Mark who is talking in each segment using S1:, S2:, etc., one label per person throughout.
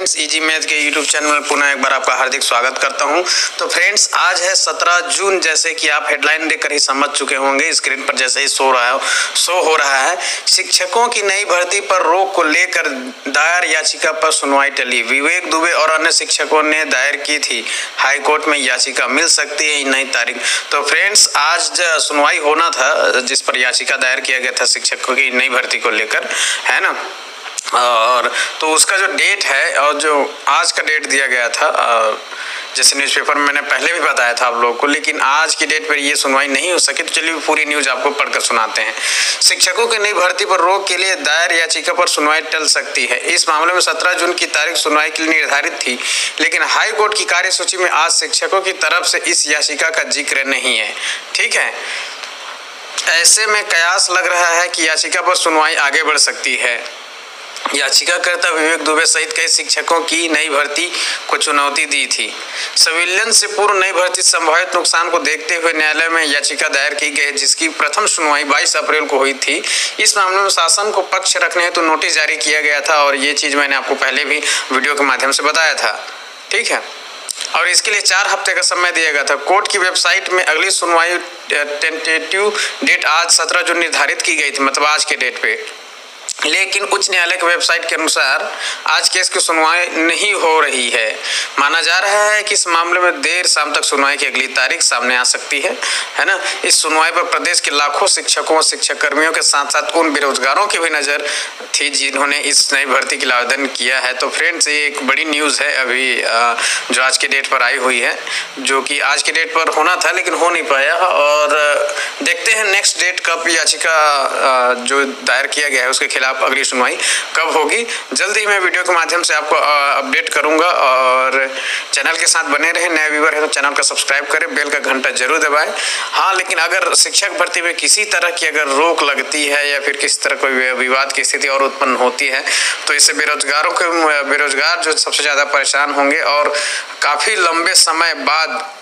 S1: Friends, easy math के YouTube channel में पुनः एक बार आपका हार्दिक स्वागत करता हूं। तो फ्रेंड्स, आज है 17 जून। जैसे कि आप हेडलाइन देखकर ही समझ चुके होंगे, स्क्रीन पर जैसे ही शो हो रहा है। शिक्षकों की नई भर्ती पर रोक को लेकर दायर याचिका पर सुनवाई टली। विवेक दुबे और अन्य शिक्षकों ने दायर की थी हाई कोर्ट में याचिका, मिल सकती है नई तारीख। तो फ्रेंड्स, आज सुनवाई होना था जिस पर याचिका दायर किया गया था शिक्षकों की नई भर्ती को लेकर, है ना। और तो उसका जो डेट है और जो आज का डेट दिया गया था, जैसे न्यूज़पेपर में मैंने पहले भी बताया था आप लोगों को, लेकिन आज की डेट पर ये सुनवाई नहीं हो सकी। तो चलिए पूरी न्यूज़ आपको पढ़कर सुनाते हैं। शिक्षकों की नई भर्ती पर रोक के लिए दायर याचिका पर सुनवाई टल सकती है। इस मामले में 17 जून की तारीख सुनवाई के लिए निर्धारित थी, लेकिन हाई कोर्ट की कार्यसूची में आज शिक्षकों की तरफ से इस याचिका का जिक्र नहीं है। ठीक है, ऐसे में कयास लग रहा है कि याचिका पर सुनवाई आगे बढ़ सकती है। याचिकाकर्ता विवेक दुबे सहित कई शिक्षकों की नई भर्ती को चुनौती दी थी। संविलियन से पूर्व नई भर्ती संभावित नुकसान को देखते हुए न्यायालय में याचिका दायर की गई, जिसकी प्रथम सुनवाई 22 अप्रैल को हुई थी। इस मामले में शासन को पक्ष रखने हेतु नोटिस जारी किया गया था और ये चीज़ मैंने आपको पहले भी वीडियो के माध्यम से बताया था। ठीक है, और इसके लिए 4 हफ्ते का समय दिया गया था। कोर्ट की वेबसाइट में अगली सुनवाई टेंटेटिव डेट आज 17 जून निर्धारित की गई थी, मतलब आज के डेट पे। लेकिन उच्च न्यायालय की वेबसाइट के अनुसार आज केस की सुनवाई नहीं हो रही है। माना जा रहा है कि इस मामले में देर शाम तक सुनवाई की अगली तारीख सामने आ सकती है ना। इस सुनवाई पर प्रदेश के लाखों शिक्षकों और शिक्षक कर्मियों के साथ साथ उन बेरोजगारों की भी नज़र थी जिन्होंने इस नई भर्ती के लिए आवेदन किया है। तो फ्रेंड्स, ये एक बड़ी न्यूज़ है अभी जो आज के डेट पर आई हुई है, जो कि आज के डेट पर होना था लेकिन हो नहीं पाया। और देखते हैं नेक्स्ट डेट कब याचिका जो दायर किया गया है उसके खिलाफ अगली सुनवाई कब होगी। जल्दी मैं वीडियो के माध्यम से आपको अपडेट करूंगा। और चैनल के साथ बने रहे। नए व्यूअर है तो चैनल का सब्सक्राइब करें, बेल का घंटा जरूर दबाएं। हाँ, लेकिन अगर शिक्षक भर्ती में किसी तरह की अगर रोक लगती है या फिर किसी तरह कोई विवाद की स्थिति और उत्पन्न होती है तो इससे बेरोजगार जो सबसे ज़्यादा परेशान होंगे। और काफ़ी लंबे समय बाद,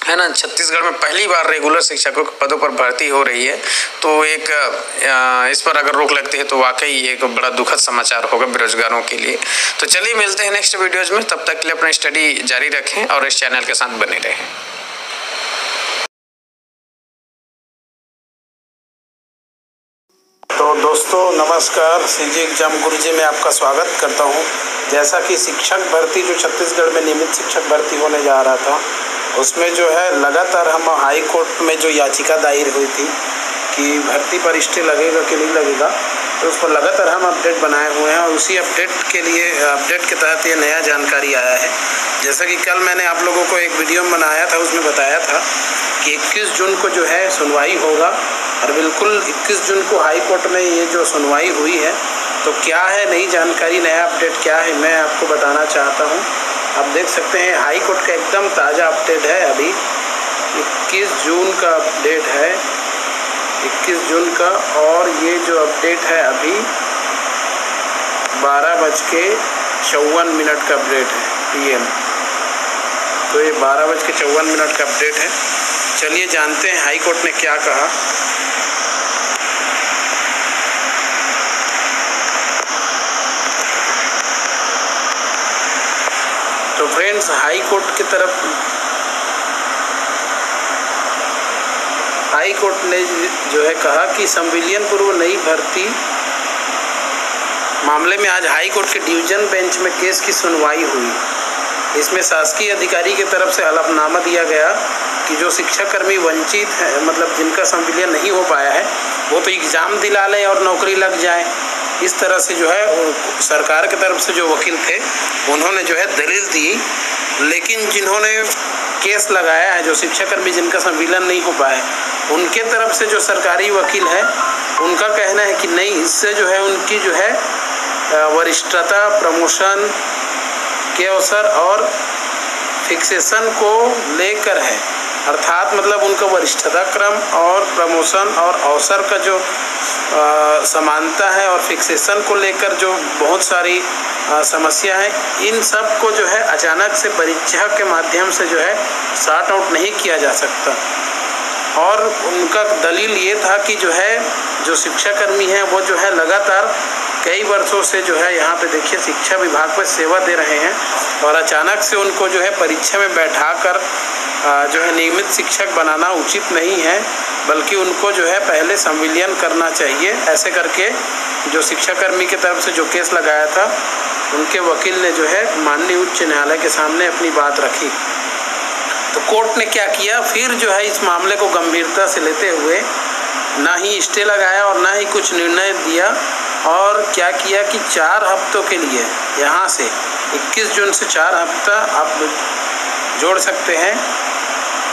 S1: है ना, छत्तीसगढ़ में पहली बार रेगुलर शिक्षकों के पदों पर भर्ती हो रही है। तो एक इस पर अगर रोक लगती है तो वाकई एक बड़ा दुखद समाचार होगा बेरोजगारों के लिए। तो चलिए मिलते हैं नेक्स्ट वीडियोज़ में। तब तक के लिए अपना स्टडी जारी रखें और इस चैनल के साथ बने रहें।
S2: तो दोस्तों नमस्कार, सीजी एग्जाम गुरुजी में आपका स्वागत करता हूं। जैसा कि शिक्षक भर्ती जो छत्तीसगढ़ में नियमित शिक्षक भर्ती होने जा रहा था, उसमें जो है लगातार हम हाई कोर्ट में जो याचिका दायर हुई थी कि भर्ती पर स्टे लगेगा कि नहीं लगेगा, तो उस पर लगातार हम अपडेट बनाए हुए हैं। और उसी अपडेट के तहत ये नया जानकारी आया है। जैसा कि कल मैंने आप लोगों को एक वीडियो बनाया था, उसमें बताया था कि 21 जून को जो है सुनवाई होगा। और बिल्कुल 21 जून को हाई कोर्ट में ये जो सुनवाई हुई है, तो क्या है नई जानकारी, नया अपडेट क्या है, मैं आपको बताना चाहता हूँ। आप देख सकते हैं हाई कोर्ट का एकदम ताज़ा अपडेट है। अभी 21 जून का अपडेट है, 21 जून का। और ये जो अपडेट है अभी 12:54 का अपडेट है PM। तो ये 12:54 का अपडेट है। चलिए जानते हैं हाई कोर्ट ने क्या कहा। तो फ्रेंड्स, हाई कोर्ट ने जो है कहा कि संविलियन पूर्व नई भर्ती मामले में आज हाई कोर्ट के डिवीजन बेंच में केस की सुनवाई हुई। इसमें शासकीय अधिकारी की तरफ से हलफनामा दिया गया कि जो शिक्षाकर्मी वंचित है, मतलब जिनका संविलियन नहीं हो पाया है, वो तो एग्ज़ाम दिला लें और नौकरी लग जाए। इस तरह से जो है सरकार की तरफ से जो वकील थे उन्होंने जो है दलील दी। लेकिन जिन्होंने केस लगाया है, जो शिक्षाकर्मी जिनका संविलियन नहीं हो पाया, उनके तरफ से जो सरकारी वकील है उनका कहना है कि नहीं, इससे जो है उनकी जो है वरिष्ठता, प्रमोशन के अवसर और फिक्सेशन को लेकर है। अर्थात मतलब उनका वरिष्ठता क्रम और प्रमोशन और अवसर का जो समानता है और फिक्सेशन को लेकर जो बहुत सारी समस्या है, इन सब को जो है अचानक से परीक्षा के माध्यम से जो है सॉर्ट आउट नहीं किया जा सकता। और उनका दलील ये था कि जो है जो शिक्षाकर्मी हैं वो जो है लगातार कई वर्षों से जो है यहाँ पे देखिए शिक्षा विभाग में सेवा दे रहे हैं और अचानक से उनको जो है परीक्षा में बैठाकर जो है नियमित शिक्षक बनाना उचित नहीं है, बल्कि उनको जो है पहले संविलियन करना चाहिए। ऐसे करके जो शिक्षाकर्मी की तरफ से जो केस लगाया था, उनके वकील ने जो है माननीय उच्च न्यायालय के सामने अपनी बात रखी। तो कोर्ट ने क्या किया, फिर जो है इस मामले को गंभीरता से लेते हुए ना ही स्टे लगाया और ना ही कुछ निर्णय दिया, और क्या किया कि 4 हफ्तों के लिए यहाँ से 21 जून से 4 हफ्ता आप जोड़ सकते हैं,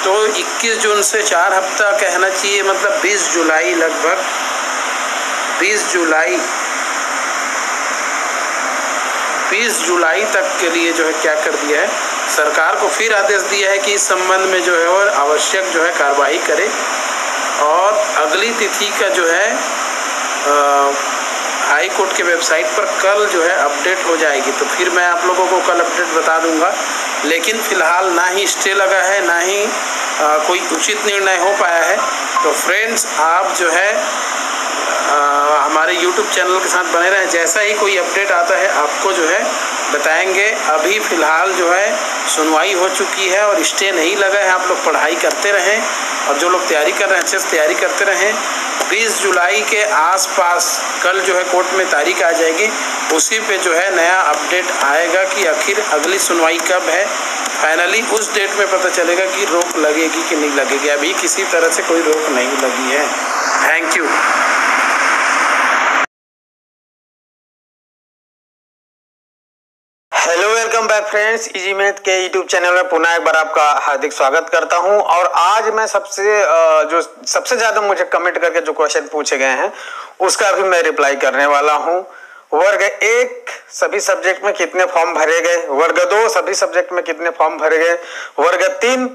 S2: तो 21 जून से 4 हफ्ता कहना चाहिए, मतलब 20 जुलाई लगभग 20 जुलाई तक के लिए जो है क्या कर दिया है, सरकार को फिर आदेश दिया है कि इस संबंध में जो है और आवश्यक जो है कार्रवाई करे, और अगली तिथि का जो है हाई कोर्ट के वेबसाइट पर कल जो है अपडेट हो जाएगी। तो फिर मैं आप लोगों को कल अपडेट बता दूंगा, लेकिन फ़िलहाल ना ही स्टे लगा है, ना ही कोई उचित निर्णय हो पाया है। तो फ्रेंड्स, आप जो है हमारे YouTube चैनल के साथ बने रहें, जैसा ही कोई अपडेट आता है आपको जो है बताएंगे। अभी फ़िलहाल जो है सुनवाई हो चुकी है और स्टे नहीं लगा है। आप लोग पढ़ाई करते रहें, और जो लोग तैयारी कर रहे हैं अच्छे से तैयारी करते रहें। 20 जुलाई के आसपास कल जो है कोर्ट में तारीख आ जाएगी, उसी पे जो है नया अपडेट आएगा कि आखिर अगली सुनवाई कब है। फाइनली उस डेट में पता चलेगा कि रोक लगेगी कि नहीं लगेगी। अभी किसी तरह से कोई रोक नहीं लगी है। Thank you.
S1: Hello, welcome back friends. Easy math के यूट्यूब चैनल में पुनः एक बार आपका हार्दिक स्वागत करता हूं। और आज मैं सबसे ज़्यादा मुझे कमेंट करके जो क्वेश्चन पूछे गए हैं उसका भी मैं रिप्लाई करने वाला हूं। वर्ग 1 सभी सब्जेक्ट में कितने फॉर्म भरे गए, वर्ग 2 सभी सब्जेक्ट में कितने फॉर्म भरे गए, वर्ग 3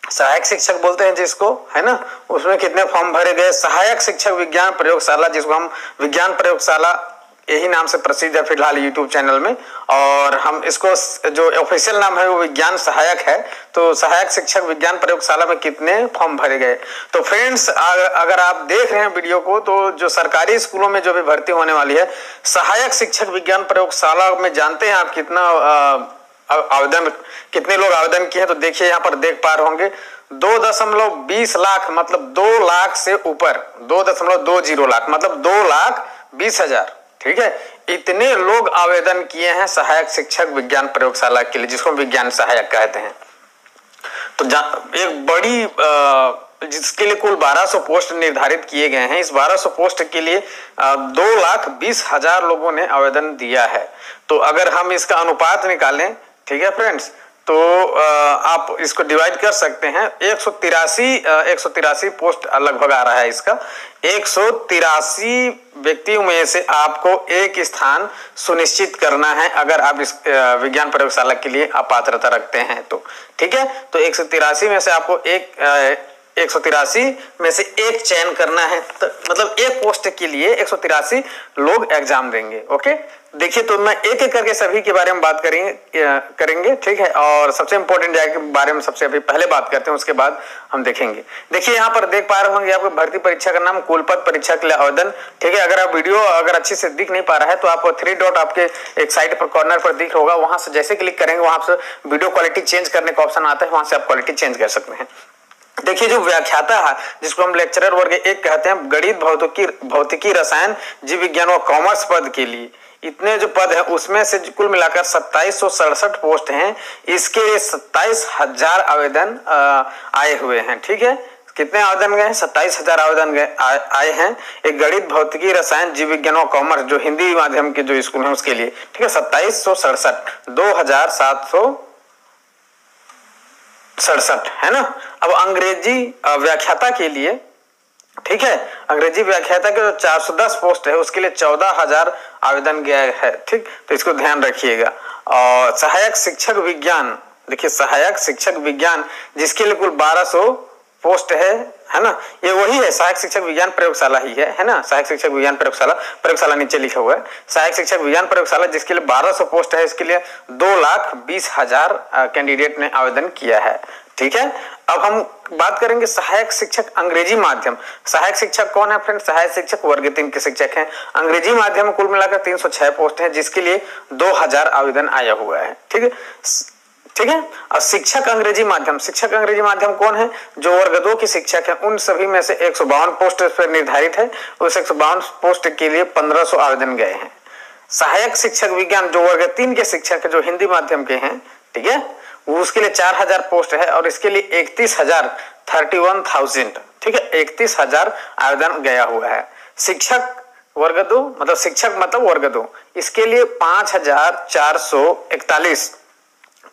S1: सहायक शिक्षक बोलते हैं जिसको, है ना, उसमें कितने फॉर्म भरे गए, सहायक शिक्षक विज्ञान प्रयोगशाला जिसको हम विज्ञान प्रयोगशाला यही नाम से प्रसिद्ध है फिलहाल यूट्यूब चैनल में, और हम इसको जो ऑफिशियल नाम है वो विज्ञान सहायक है। तो सहायक शिक्षक विज्ञान प्रयोगशाला में कितने फॉर्म भरे गए। तो फ्रेंड्स, अगर आप देख रहे हैं वीडियो को, तो जो सरकारी स्कूलों में जो भी भर्ती होने वाली है सहायक शिक्षक विज्ञान प्रयोगशाला में, जानते हैं आप कितना आवेदन, कितने लोग आवेदन किए हैं? तो देखिए यहाँ पर देख पा रहे होंगे 2.20 लाख, मतलब 2 लाख से ऊपर, 2.20 लाख मतलब 2,20,000। ठीक है, इतने लोग आवेदन किए हैं सहायक शिक्षक विज्ञान प्रयोगशाला के लिए, जिसको विज्ञान सहायक कहते हैं। तो एक बड़ी जिसके लिए कुल 1200 पोस्ट निर्धारित किए गए हैं। इस 1200 पोस्ट के लिए 2,20,000 लोगों ने आवेदन दिया है। तो अगर हम इसका अनुपात निकालें, ठीक है फ्रेंड्स, तो आप इसको डिवाइड कर सकते हैं। 183 पोस्ट लगभग आ रहा है इसका। 183 व्यक्तियों में से आपको एक स्थान सुनिश्चित करना है अगर आप इस विज्ञान प्रयोगशाला के लिए आप पात्रता रखते हैं तो। ठीक है, तो 183 में से आपको 183 में से एक चयन करना है, तो मतलब एक पोस्ट के लिए 183 लोग एग्जाम देंगे। ओके, देखिए, तो मैं एक एक करके सभी के बारे में बात करेंगे। ठीक है, और सबसे इंपॉर्टेंट के बारे में सबसे अभी पहले बात करते हैं, उसके बाद हम देखेंगे। देखिए यहाँ पर देख पा रहे होंगे आपको भर्ती परीक्षा का नाम, कुल पद परीक्षा के लिए आवेदन। ठीक है, अगर आप वीडियो अच्छे से दिख नहीं पा रहा है तो आप 3 डॉट आपके एक साइड पर कॉर्नर पर दिख होगा, वहां से जैसे क्लिक करेंगे वहां से वीडियो क्वालिटी चेंज करने का ऑप्शन आता है, वहां से आप क्वालिटी चेंज कर सकते हैं। देखिए, जो व्याख्याता है जिसको हम लेक्चरर वर्ग 1 कहते हैं, गणित, भौतिकी, रसायन, जीव विज्ञान और कॉमर्स पद के लिए इतने जो पद हैं उसमें से कुल मिलाकर 2767 पोस्ट हैं। इसके लिए 27,000 आवेदन आए हुए हैं। ठीक है, कितने आवेदन गए हैं? 27,000 आवेदन आए हैं। एक गणित, भौतिकी, रसायन, जीव विज्ञान और कॉमर्स जो हिंदी माध्यम के जो स्कूल हैं उसके लिए। ठीक है, 2767, 2767 है ना। अब अंग्रेजी व्याख्याता के लिए, ठीक है, अंग्रेजी व्याख्याता के जो 410 पोस्ट है उसके लिए 14,000 आवेदन गया है। ठीक, तो इसको ध्यान रखिएगा। और सहायक शिक्षक विज्ञान, देखिए सहायक शिक्षक विज्ञान जिसके लिए कुल 1200 पोस्ट है ना, ये वही है, सहायक शिक्षक विज्ञान प्रयोगशाला ही है ना। सहायक शिक्षक विज्ञान प्रयोगशाला नीचे लिखा हुआ है। सहायक शिक्षक विज्ञान प्रयोगशाला जिसके लिए 1200 पोस्ट है, इसके लिए 2,20,000 कैंडिडेट ने आवेदन किया है। ठीक है। अब हम बात करेंगे सहायक शिक्षक अंग्रेजी माध्यम। सहायक शिक्षक कौन है फ्रेंड? सहायक शिक्षक वर्ग 3 के शिक्षक हैं। अंग्रेजी माध्यम में कुल मिलाकर 306 पोस्ट है, जिसके लिए 2000 आवेदन आया हुआ है। ठीक है, ठीक है। और शिक्षक अंग्रेजी माध्यम कौन है? जो वर्ग 2 के शिक्षक हैं, उन सभी में से 152 पोस्ट इस पर निर्धारित है। उस 152 पोस्ट के लिए 1500 आवेदन गए हैं। सहायक शिक्षक विज्ञान जो वर्ग 3 के शिक्षक है, जो हिंदी माध्यम के हैं, ठीक है, उसके लिए 4000 पोस्ट है और इसके लिए 31,000 ठीक है, 31,000 आवेदन गया हुआ है। शिक्षक वर्ग 2 मतलब शिक्षक मतलब वर्ग 2, इसके लिए 5441,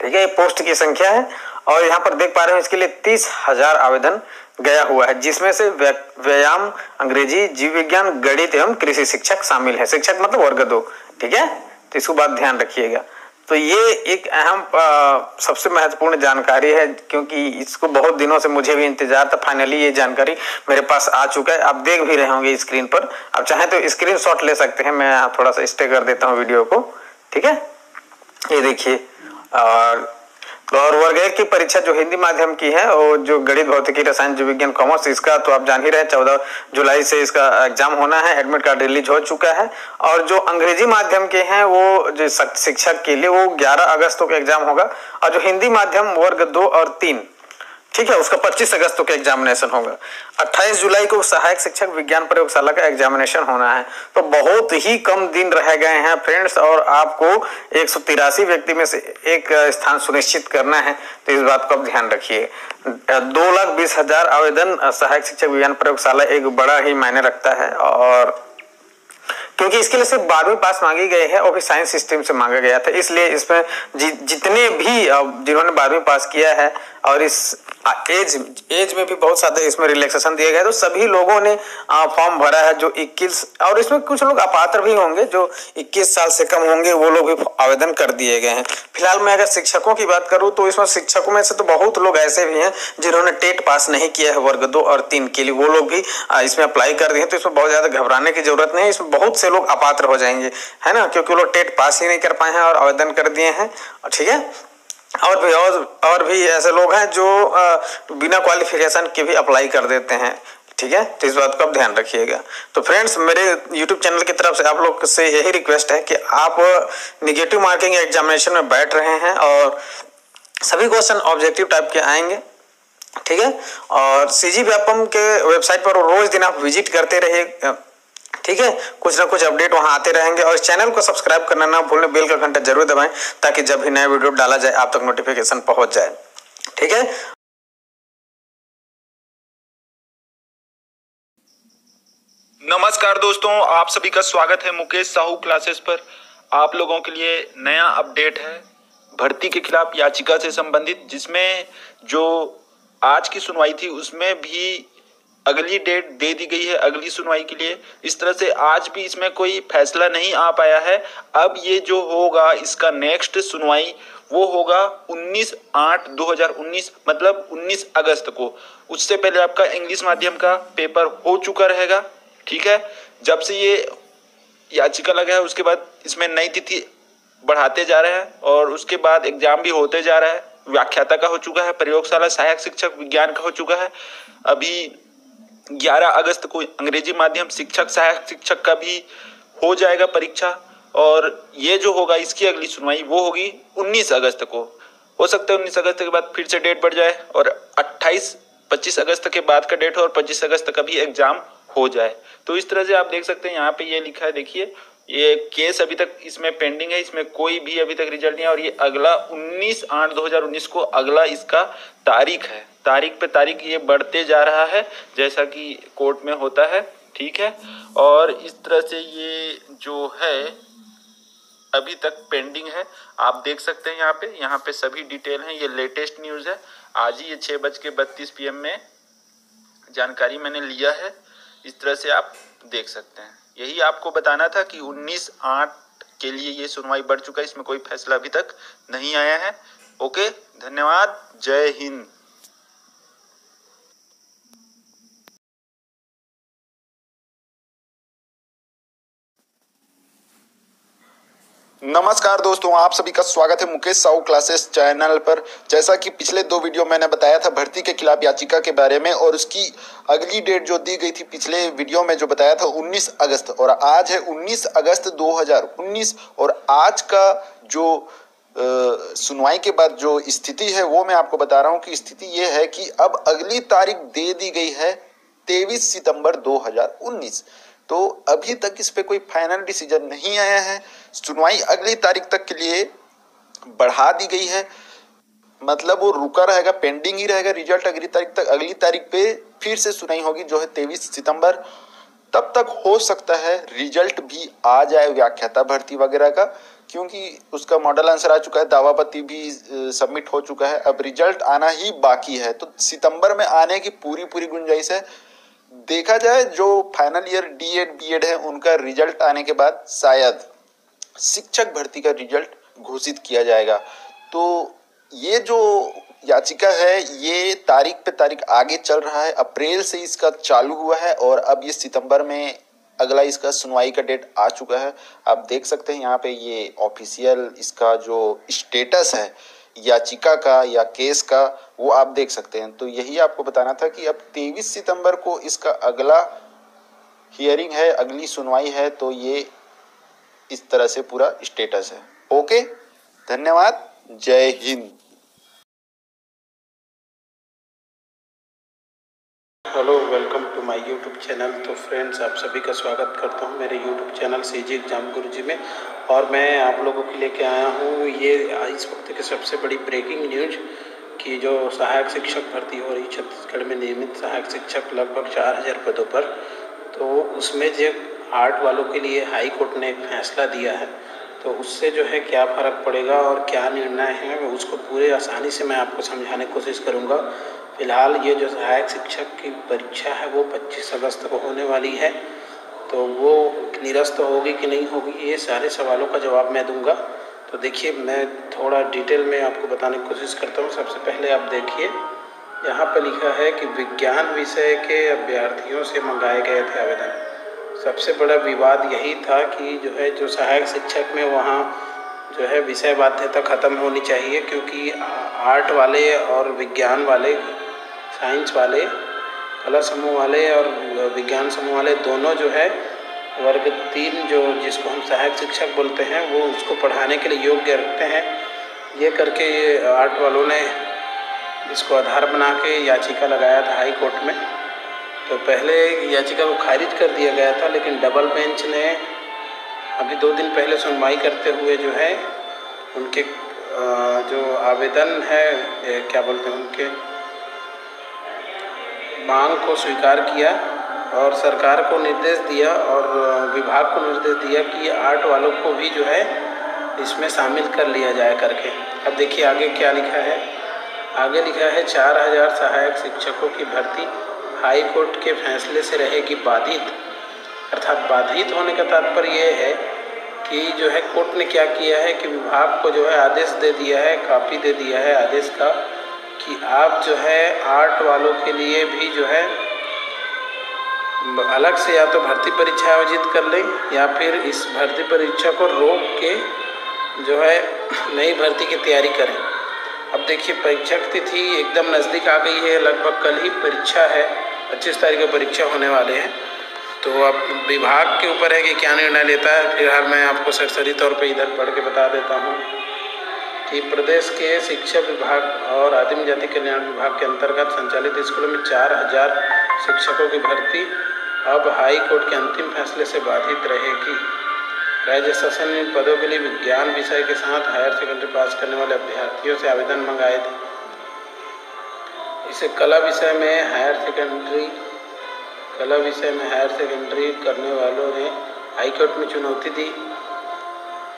S1: ठीक है, पोस्ट की संख्या है। और यहाँ पर देख पा रहे हैं इसके लिए 30,000 आवेदन गया हुआ है, जिसमें से व्यायाम, अंग्रेजी, जीव विज्ञान, गणित एवं कृषि शिक्षक शामिल है। शिक्षक मतलब वर्ग 2, ठीक है, तो इसको बात ध्यान रखिएगा। तो ये एक अहम सबसे महत्वपूर्ण जानकारी है, क्योंकि इसको बहुत दिनों से मुझे भी इंतजार था। फाइनली ये जानकारी मेरे पास आ चुका है। आप देख भी रहे होंगे स्क्रीन पर, आप चाहें तो स्क्रीनशॉट ले सकते हैं। मैं थोड़ा सा स्टे कर देता हूँ वीडियो को, ठीक है, ये देखिए। और वर्ग 1 की परीक्षा जो हिंदी माध्यम की है, और जो गणित, भौतिकी, रसायन, जीव विज्ञान, कॉमर्स, इसका तो आप जान ही रहे, 14 जुलाई से इसका एग्जाम होना है। एडमिट कार्ड रिलीज हो चुका है। और जो अंग्रेजी माध्यम के हैं, वो जो शिक्षक के लिए वो 11 अगस्त को एग्जाम होगा। और जो हिंदी माध्यम वर्ग 2 और 3, ठीक है, उसका 25 अगस्त को एग्जामिनेशन होगा। 28 जुलाई को सहायक शिक्षक विज्ञान प्रयोगशाला का एग्जामिनेशन होना है। तो बहुत ही कम दिन रह गए हैं फ्रेंड्स, और आपको 183 व्यक्ति में से एक स्थान सुनिश्चित करना है। तो इस बात को आप ध्यान रखिए। 2,20,000 आवेदन सहायक शिक्षक विज्ञान प्रयोगशाला एक बड़ा ही मायने रखता है। और क्योंकि इसके लिए सिर्फ 12वीं पास मांगी गई है और भी साइंस स्ट्रीम से मांगा गया था, इसलिए इसमें जितने भी जिन्होंने 12वीं पास किया है और इस एज में भी बहुत ज्यादा इसमें रिलैक्सेशन दिया गया है, तो सभी लोगों ने फॉर्म भरा है। जो 21, और इसमें कुछ लोग अपात्र भी होंगे, जो 21 साल से कम होंगे, वो लोग भी आवेदन कर दिए गए हैं। फिलहाल मैं अगर शिक्षकों की बात करूं तो इसमें शिक्षकों में से तो बहुत लोग ऐसे भी हैं जिन्होंने टेट पास नहीं किया है वर्ग 2 और 3 के लिए, वो लोग भी इसमें अप्लाई कर दिए हैं। तो इसमें बहुत ज्यादा घबराने की जरूरत नहीं है। इसमें बहुत से लोग अपात्र हो जाएंगे, है ना, क्योंकि वो लोग टेट पास ही नहीं कर पाए हैं और आवेदन कर दिए हैं, ठीक है। और भी ऐसे लोग हैं जो बिना क्वालिफिकेशन के भी अप्लाई कर देते हैं, ठीक है। तो इस बात को आप ध्यान रखिएगा। तो फ्रेंड्स, मेरे YouTube चैनल की तरफ से आप लोग से यही रिक्वेस्ट है कि आप निगेटिव मार्किंग एग्जामिनेशन में बैठ रहे हैं और सभी क्वेश्चन ऑब्जेक्टिव टाइप के आएंगे, ठीक है। और सीजी व्यापम के वेबसाइट पर रोज दिन आप विजिट करते रहिए, ठीक है, कुछ ना कुछ अपडेट वहां आते रहेंगे। और चैनल को सब्सक्राइब करना ना भूलें, बेल का घंटा जरूर दबाएं, ताकि जब भी नया वीडियो डाला जाए आप तक नोटिफिकेशन पहुंच जाए, ठीक है।
S3: नमस्कार दोस्तों, आप सभी का स्वागत है मुकेश साहू क्लासेस पर। आप लोगों के लिए नया अपडेट है भर्ती के खिलाफ याचिका से संबंधित, जिसमें जो आज की सुनवाई थी उसमें भी अगली डेट दे दी गई है अगली सुनवाई के लिए। इस तरह से आज भी इसमें कोई फैसला नहीं आ पाया है। अब ये जो होगा, इसका नेक्स्ट सुनवाई वो होगा 19/8/2019 मतलब 19 अगस्त को। उससे पहले आपका इंग्लिश माध्यम का पेपर हो चुका रहेगा, ठीक है। जब से ये याचिका लगा है उसके बाद इसमें नई तिथि बढ़ाते जा रहे हैं और उसके बाद एग्जाम भी होते जा रहा है। व्याख्याता का हो चुका है, प्रयोगशाला सहायक शिक्षक विज्ञान का हो चुका है। अभी 11 अगस्त को अंग्रेजी माध्यम शिक्षक सहायक शिक्षक का भी हो जाएगा परीक्षा। और ये जो होगा इसकी अगली सुनवाई वो होगी 19 अगस्त को। हो सकता है 19 अगस्त के बाद फिर से डेट बढ़ जाए और 25 अगस्त के बाद का डेट हो और 25 अगस्त का भी एग्जाम हो जाए। तो इस तरह से आप देख सकते हैं यहाँ पे ये लिखा है, देखिए ये केस अभी तक इसमें पेंडिंग है, इसमें कोई भी अभी तक रिजल्ट नहीं है। और ये अगला 19/8/2019 को अगला इसका तारीख है। तारीख पे तारीख ये बढ़ते जा रहा है जैसा कि कोर्ट में होता है, ठीक है। और इस तरह से ये जो है अभी तक पेंडिंग है। आप देख सकते हैं यहाँ पे सभी डिटेल हैं। ये लेटेस्ट न्यूज़ है, आज ही ये 6:32 PM में जानकारी मैंने लिया है। इस तरह से आप देख सकते हैं। यही आपको बताना था कि 19/8 के लिए ये सुनवाई बढ़ चुका है, इसमें कोई फैसला अभी तक नहीं आया है। ओके, धन्यवाद, जय हिंद। नमस्कार दोस्तों, आप सभी का स्वागत है मुकेश साहू क्लासेस चैनल पर। जैसा कि पिछले 2 वीडियो मैंने बताया था भर्ती के खिलाफ याचिका के बारे में, और उसकी अगली डेट जो दी गई थी पिछले वीडियो में जो बताया था 19 अगस्त, और आज है 19 अगस्त 2019। और आज का जो सुनवाई के बाद जो स्थिति है वो मैं आपको बता रहा हूँ कि स्थिति ये है कि अब अगली तारीख दे दी गई है 23 सितंबर 2019। तो अभी तक इस पे कोई फाइनल डिसीजन नहीं आया है। सुनवाई अगली तारीख तक के लिए बढ़ा दी गई है, मतलब वो रुका रहेगा, पेंडिंग ही रहेगा। रिजल्ट अगली तारीख पे फिर से सुनवाई होगी जो है 23 सितंबर। तब तक हो सकता है रिजल्ट भी आ जाए व्याख्याता भर्ती वगैरह का, क्योंकि उसका मॉडल आंसर आ चुका है, दावापत्ती भी सबमिट हो चुका है। अब रिजल्ट आना ही बाकी है, तो सितंबर में आने की पूरी गुंजाइश है। देखा जाए जो फाइनल ईयर डीएड बीएड है उनका रिजल्ट आने के बाद शायद शिक्षक भर्ती का रिजल्ट घोषित किया जाएगा। तो ये जो याचिका है ये तारीख पे तारीख आगे चल रहा है। अप्रैल से इसका चालू हुआ है और अब ये सितंबर में अगला इसका सुनवाई का डेट आ चुका है। आप देख सकते हैं यहाँ पे ये ऑफिशियल इसका जो स्टेटस है याचिका का या केस का वो आप देख सकते हैं। तो यही आपको बताना था कि अब 23 सितंबर को इसका अगला हियरिंग है, अगली सुनवाई है। तो ये इस तरह से पूरा स्टेटस है। ओके, धन्यवाद, जय Hind.
S2: Hello, welcome to my YouTube channel. तो फ्रेंड्स, आप सभी का स्वागत करता हूं मेरे यूट्यूब चैनल सीजी एग्जाम गुरुजी में। और मैं आप लोगों के लेके आया हूं ये इस वक्त की सबसे बड़ी ब्रेकिंग न्यूज कि जो सहायक शिक्षक भर्ती हो रही छत्तीसगढ़ में, नियमित सहायक शिक्षक लगभग 4000 पदों पर। तो उसमें जो आर्ट वालों के लिए हाई कोर्ट ने एक फैसला दिया है, तो उससे जो है क्या फ़र्क पड़ेगा और क्या निर्णय है उसको पूरे आसानी से मैं आपको समझाने की कोशिश करूँगा। फ़िलहाल ये जो सहायक शिक्षक की परीक्षा है वो 25 अगस्त को होने वाली है, तो वो निरस्त होगी कि नहीं होगी ये सारे सवालों का जवाब मैं दूंगा। तो देखिए, मैं थोड़ा डिटेल में आपको बताने की कोशिश करता हूँ। सबसे पहले आप देखिए, यहाँ पर लिखा है कि विज्ञान विषय के अभ्यर्थियों से मंगाए गए थे आवेदन। सबसे बड़ा विवाद यही था कि जो है जो सहायक शिक्षक में वहाँ जो है विषय बाध्यता ख़त्म होनी चाहिए, क्योंकि आर्ट वाले और विज्ञान वाले, साइंस वाले, कला समूह वाले और विज्ञान समूह वाले दोनों जो है वर्ग 3 जो जिसको हम सहायक शिक्षक बोलते हैं वो उसको पढ़ाने के लिए योग्य रखते हैं। ये करके ये आर्ट वालों ने इसको आधार बना के याचिका लगाया था हाई कोर्ट में। तो पहले याचिका को खारिज कर दिया गया था, लेकिन डबल बेंच ने अभी 2 दिन पहले सुनवाई करते हुए जो है उनके जो आवेदन है क्या बोलते हैं उनके मांग को स्वीकार किया और सरकार को निर्देश दिया और विभाग को निर्देश दिया कि आर्ट वालों को भी जो है इसमें शामिल कर लिया जाए करके। अब देखिए आगे क्या लिखा है। आगे लिखा है 4000 सहायक शिक्षकों की भर्ती हाई कोर्ट के फैसले से रहेगी बाधित। अर्थात बाधित होने का तात्पर्य ये है कि जो है कोर्ट ने क्या किया है कि विभाग को जो है आदेश दे दिया है, कॉपी दे दिया है आदेश का कि आप जो है आर्ट वालों के लिए भी जो है अलग से या तो भर्ती परीक्षा आयोजित कर लें या फिर इस भर्ती परीक्षा को रोक के जो है नई भर्ती की तैयारी करें। अब देखिए, परीक्षा की तिथि एकदम नज़दीक आ गई है, लगभग कल ही परीक्षा है, 25 तारीख को परीक्षा होने वाले हैं। तो अब विभाग के ऊपर है कि क्या निर्णय लेता है। फिलहाल मैं आपको सरसरी तौर पे इधर पढ़ के बता देता हूँ कि प्रदेश के शिक्षा विभाग और आदिम जाति कल्याण विभाग के अंतर्गत संचालित स्कूलों में 4000 शिक्षकों की भर्ती अब हाई कोर्ट के अंतिम फैसले से बाधित रहेगी। राज्य शासन ने पदों के लिए विज्ञान विषय के साथ हायर सेकेंडरी पास करने वाले अभ्यर्थियों से आवेदन मंगाए थे। इसे कला विषय में हायर सेकेंडरी करने वालों ने हाई कोर्ट में चुनौती दी।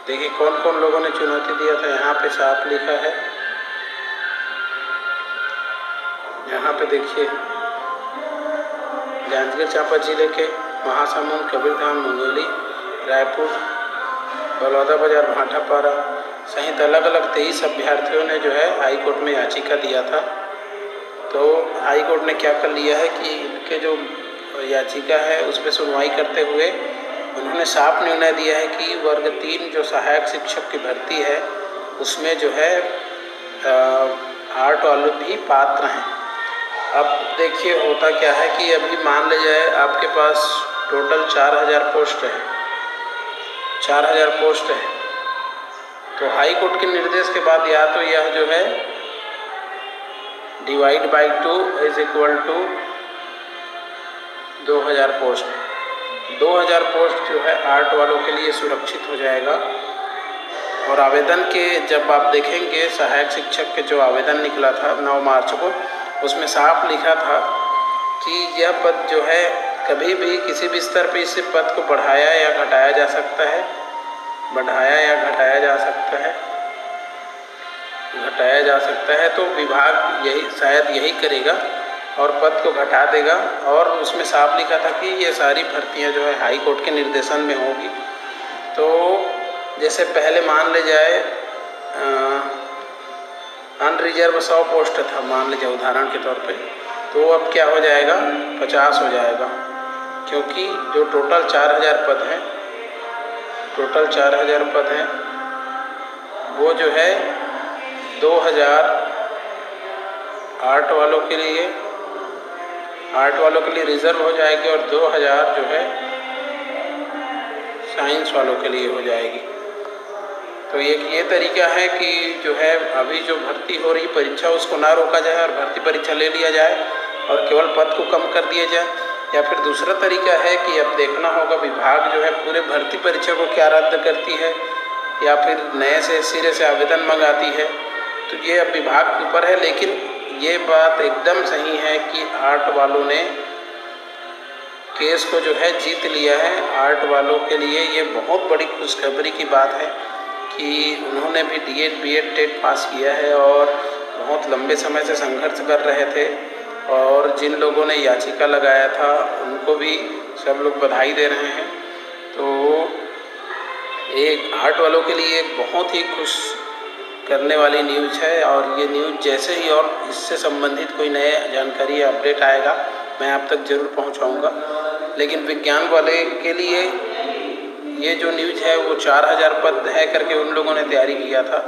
S2: देखिए कौन कौन लोगों ने चुनौती दिया था, यहाँ पे साफ लिखा है। यहाँ पे देखिए, जांजगीर चांपा जिले के महासमुंद, कबीरधाम, मुंगेली, रायपुर, बलौदा बाजार, भाटापारा सहित अलग अलग 23 अभ्यर्थियों ने जो है हाई कोर्ट में याचिका दिया था। तो हाई कोर्ट ने क्या कर लिया है कि इनके जो याचिका है उस पर सुनवाई करते हुए उन्होंने साफ निर्णय दिया है कि वर्ग 3 जो सहायक शिक्षक की भर्ती है उसमें जो है आर्ट वाले भी पात्र हैं। अब देखिए होता क्या है कि अभी मान ले जाए आपके पास टोटल 4000 पोस्ट है, 4000 पोस्ट है, तो हाई कोर्ट के निर्देश के बाद या तो यह जो है divide by 2 is equal to 2000 post, 2000 post जो है आर्ट वालों के लिए सुरक्षित हो जाएगा। और आवेदन के जब आप देखेंगे सहायक शिक्षक के जो आवेदन निकला था 9 मार्च को, उसमें साफ लिखा था कि यह पद जो है कभी भी किसी भी स्तर पर इस पद को बढ़ाया या घटाया जा सकता है, बढ़ाया या घटाया जा सकता है, घटाया जा सकता है। तो विभाग शायद यही करेगा और पद को घटा देगा। और उसमें साफ लिखा था कि ये सारी भर्तियां जो है हाई कोर्ट के निर्देशन में होगी। तो जैसे पहले मान ले जाए अनरिजर्व 100 पोस्ट था, मान लीजिए उदाहरण के तौर पे, तो अब क्या हो जाएगा 50 हो जाएगा, क्योंकि जो टोटल 4000 पद हैं, टोटल 4000 पद हैं, वो जो है 2000 आर्ट वालों के लिए, आर्ट वालों के लिए रिजर्व हो जाएगी और 2000 जो है साइंस वालों के लिए हो जाएगी। तो एक ये तरीका है कि जो है अभी जो भर्ती हो रही परीक्षा उसको ना रोका जाए और भर्ती परीक्षा ले लिया जाए और केवल पद को कम कर दिया जाए। या फिर दूसरा तरीका है कि अब देखना होगा विभाग जो है पूरे भर्ती परीक्षा को क्या रद्द करती है या फिर नए से सिरे से आवेदन मंगाती है, तो ये अब विभाग के ऊपर है। लेकिन ये बात एकदम सही है कि आर्ट वालों ने केस को जो है जीत लिया है। आर्ट वालों के लिए ये बहुत बड़ी खुशखबरी की बात है कि उन्होंने भी डीएड बीएड टेट पास किया है और बहुत लंबे समय से संघर्ष कर रहे थे। और जिन लोगों ने याचिका लगाया था उनको भी सब लोग बधाई दे रहे हैं। तो एक आर्ट वालों के लिए एक बहुत ही खुश करने वाली न्यूज़ है। और ये न्यूज़ जैसे ही और इससे संबंधित कोई नए जानकारी या अपडेट आएगा मैं आप तक ज़रूर पहुंचाऊंगा। लेकिन विज्ञान वाले के लिए ये जो न्यूज़ है वो 4000 पद है करके उन लोगों ने तैयारी किया था,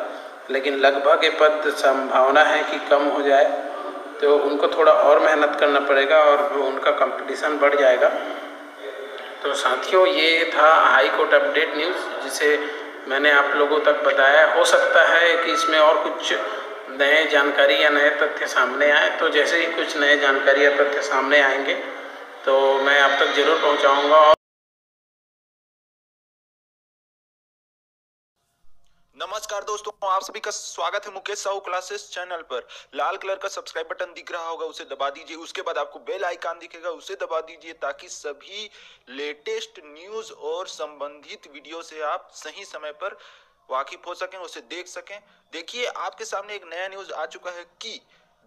S2: लेकिन लगभग ये पद संभावना है कि कम हो जाए, तो उनको थोड़ा और मेहनत करना पड़ेगा और उनका कंपटीशन बढ़ जाएगा। तो साथियों ये था हाई कोर्ट अपडेट न्यूज़ जिसे मैंने आप लोगों तक बताया। हो सकता है कि इसमें और कुछ नए जानकारी या नए तथ्य सामने आए, तो जैसे ही कुछ नए जानकारी या तथ्य सामने आएंगे तो मैं आप तक ज़रूर पहुंचाऊंगा।
S3: नमस्कार दोस्तों, आप सभी का स्वागत है मुकेश साहू क्लासेस चैनल पर। लाल कलर का सब्सक्राइब बटन दिख रहा होगा, उसे दबा दीजिए। उसके बाद आपको बेल आइकन दिखेगा, उसे दबा दीजिए ताकि सभी लेटेस्ट न्यूज और संबंधित वीडियो से आप सही समय पर वाकिफ हो सकें, उसे देख सकें। देखिए आपके सामने एक नया न्यूज आ चुका है कि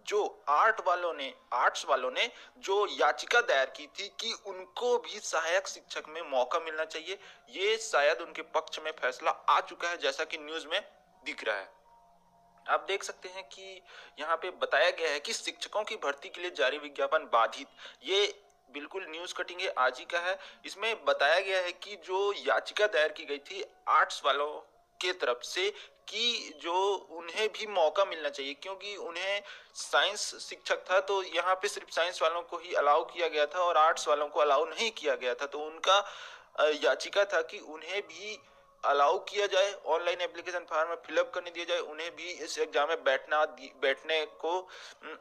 S3: जो आर्ट्स वालों ने जो याचिका दायर की थी कि उनको भी सहायक शिक्षक में मौका मिलना चाहिए, ये शायद उनके पक्ष में फैसला आ चुका है, जैसा कि न्यूज में दिख रहा है। आप देख सकते हैं कि यहाँ पे बताया गया है कि शिक्षकों की भर्ती के लिए जारी विज्ञापन बाधित। ये बिल्कुल न्यूज कटिंग है, आज ही का है। इसमें बताया गया है कि जो याचिका दायर की गई थी आर्ट्स वालों के तरफ से कि जो उन्हें भी मौका मिलना चाहिए, क्योंकि उन्हें साइंस शिक्षक था तो यहाँ पे सिर्फ साइंस वालों को ही अलाउ किया गया था और आर्ट्स वालों को अलाउ नहीं किया गया था। तो उनका याचिका था कि उन्हें भी अलाउ किया जाए, ऑनलाइन एप्लीकेशन फॉर्म में फिलअप करने दिया जाए, उन्हें भी इस एग्जाम में बैठने को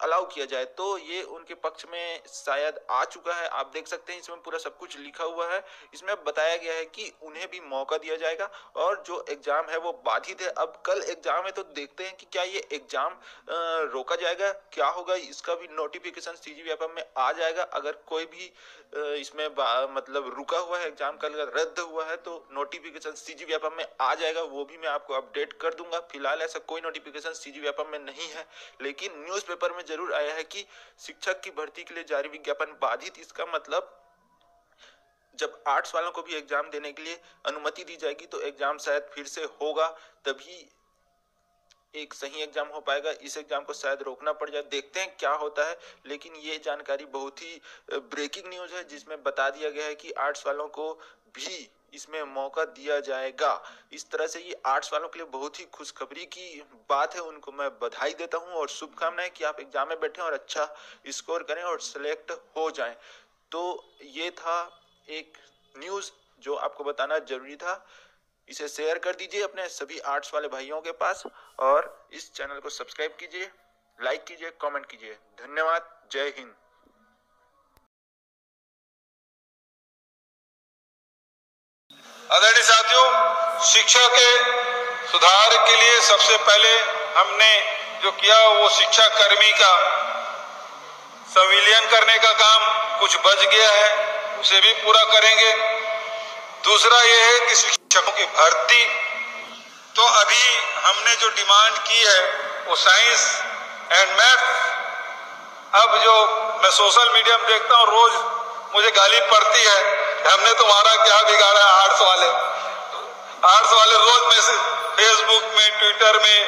S3: अलाउ किया जाए। तो ये उनके पक्ष में शायद आ चुका है। आप देख सकते हैं इसमें पूरा सब कुछ लिखा हुआ है। इसमें बताया गया है कि उन्हें भी मौका दिया जाएगा और जो एग्जाम है वो बाधित है। अब कल एग्जाम है तो देखते हैं कि क्या ये एग्जाम रोका जाएगा, क्या होगा, इसका भी नोटिफिकेशन CGVFM में आ जाएगा। अगर कोई भी इसमें मतलब रुका हुआ है एग्जाम, कल रद्द हुआ है तो नोटिफिकेशन CGVFM में आ जाएगा, वो भी मैं आपको अपडेट कर दूंगा। फिलहाल ऐसा कोई नोटिफिकेशन CGVFM में नहीं है, लेकिन न्यूज़पेपर में जरूर आया है कि शिक्षक की भर्ती के लिए जारी विज्ञापन बाधित। इसका मतलब जब आर्ट्स वालों को भी एग्जाम देने के लिए अनुमति दी जाएगी तो एग्जाम शायद फिर से होगा, तभी एक सही एग्जाम हो पाएगा। इस एग्जाम को शायद रोकना पड़ जाए, देखते हैं क्या होता है। लेकिन ये जानकारी बहुत ही ब्रेकिंग न्यूज है जिसमें बता दिया गया है कि आर्ट्स वालों को भी इसमें मौका दिया जाएगा। इस तरह से ये आर्ट्स वालों के लिए बहुत ही खुशखबरी की बात है। उनको मैं बधाई देता हूँ और शुभकामनाएं कि आप एग्जाम में बैठें और अच्छा स्कोर करें और सिलेक्ट हो जाएं। तो ये था एक न्यूज़ जो आपको बताना जरूरी था। इसे शेयर कर दीजिए अपने सभी आर्ट्स वाले भाइयों के पास और इस चैनल को सब्सक्राइब कीजिए, लाइक कीजिए, कमेंट कीजिए। धन्यवाद। जय हिंद।
S4: आदरणीय साथियों, शिक्षा के सुधार के लिए सबसे पहले हमने जो किया वो शिक्षा कर्मी का संविलियन करने का काम कुछ बच गया है, उसे भी पूरा करेंगे। दूसरा ये है कि शिक्षकों की भर्ती, तो अभी हमने जो डिमांड की है वो साइंस एंड मैथ। अब जो मैं सोशल मीडिया में देखता हूँ रोज मुझे गाली पड़ती है, हमने तुम्हारा क्या बिगाड़ा है। आर्ट्स वाले रोज मैसेज फेसबुक में, ट्विटर में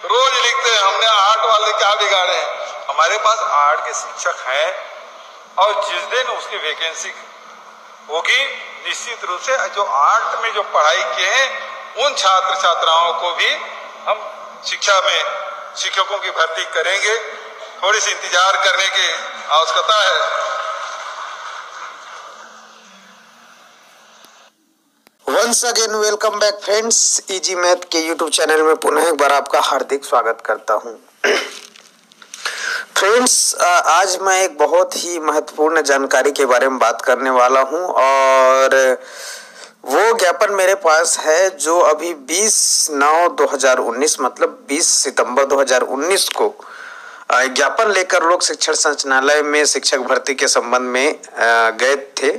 S4: रोज लिखते हैं हमने आर्ट वाले क्या बिगाड़े हैं। हमारे पास आर्ट के शिक्षक हैं और जिस दिन उसकी वैकेंसी होगी निश्चित रूप से जो आर्ट में जो पढ़ाई किए हैं उन छात्र छात्राओं को भी हम शिक्षा में शिक्षकों की भर्ती करेंगे। थोड़ी सी इंतजार करने की आवश्यकता है।
S1: Once again welcome back friends, easy math के यूट्यूब चैनल में पुनः एक बार आपका हार्दिक स्वागत करता हूं। फ्रेंड्स, आज मैं एक बहुत ही महत्वपूर्ण जानकारी के बारे में बात करने वाला हूं और वो ज्ञापन मेरे पास है जो अभी 20/9/2019 मतलब 20 सितंबर 2019 को ज्ञापन लेकर लोक शिक्षण संचालनालय में शिक्षक भर्ती के संबंध में गए थे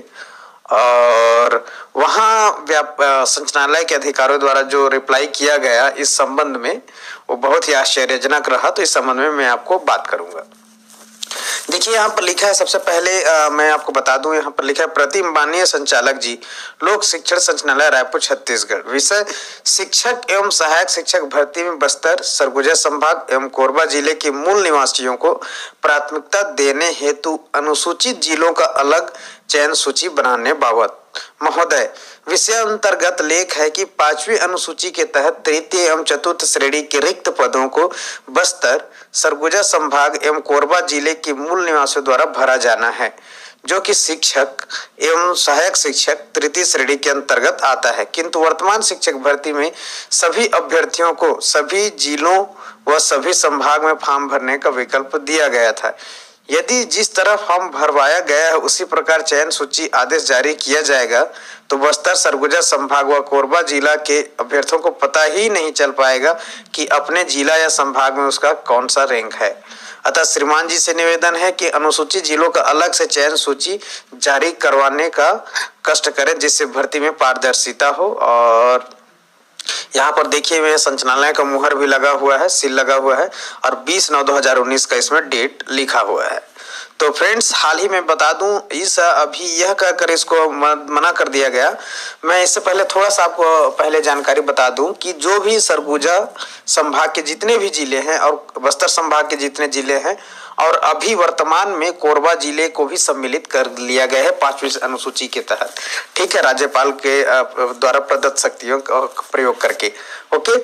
S1: और वहाँ संचालनालय के अधिकारियों द्वारा जो रिप्लाई किया गया इस संबंध में वो बहुत ही आश्चर्यजनक रहा। तो इस संबंध में मैं आपको बात करूंगा। देखिए यहाँ पर लिखा है, सबसे पहले मैं आपको बता दूं, यहाँ पर लिखा है प्रति माननीय संचालक जी, लोक शिक्षण संचालनालय रायपुर छत्तीसगढ़। विषय शिक्षक एवं सहायक शिक्षक भर्ती में बस्तर, सरगुजा संभाग एवं कोरबा जिले के मूल निवासियों को प्राथमिकता देने हेतु अनुसूचित जिलों का अलग चयन सूची बनाने बाबत महोदय, विषय अंतर्गत लेख है कि 5वीं अनुसूची के तहत तृतीय एवं चतुर्थ श्रेणी के रिक्त पदों को बस्तर, सरगुजा संभाग एवं कोरबा जिले के मूल निवासियों द्वारा भरा जाना है, जो कि शिक्षक एवं सहायक शिक्षक तृतीय श्रेणी के अंतर्गत आता है। किंतु वर्तमान शिक्षक भर्ती में सभी अभ्यर्थियों को सभी जिलों व सभी संभाग में फॉर्म भरने का विकल्प दिया गया था। यदि जिस तरह फॉर्म भरवाया गया है उसी प्रकार चयन सूची आदेश जारी किया जाएगा तो बस्तर, सरगुजा संभाग व कोरबा जिला के अभ्यर्थियों को पता ही नहीं चल पाएगा कि अपने जिला या संभाग में उसका कौन सा रैंक है। अतः श्रीमान जी से निवेदन है कि अनुसूचित जिलों का अलग से चयन सूची जारी करवाने का कष्ट करें, जिससे भर्ती में पारदर्शिता हो। और यहाँ पर देखिए मैं संचालनालय का मुहर भी लगा हुआ है, सील लगा हुआ है और 20/9/2019 का इसमें डेट लिखा हुआ है। तो फ्रेंड्स, हाल ही में बता दूं, इस अभी यह कहकर इसको मना कर दिया गया। मैं इससे पहले थोड़ा सा आपको पहले जानकारी बता दूं कि जो भी सरगुजा संभाग के जितने भी जिले हैं और बस्तर संभाग के जितने जिले हैं और अभी वर्तमान में कोरबा जिले को भी सम्मिलित कर लिया गया है 5वीं अनुसूची के तहत, ठीक है, राज्यपाल के द्वारा प्रदत्त शक्तियों का प्रयोग करके। ओके,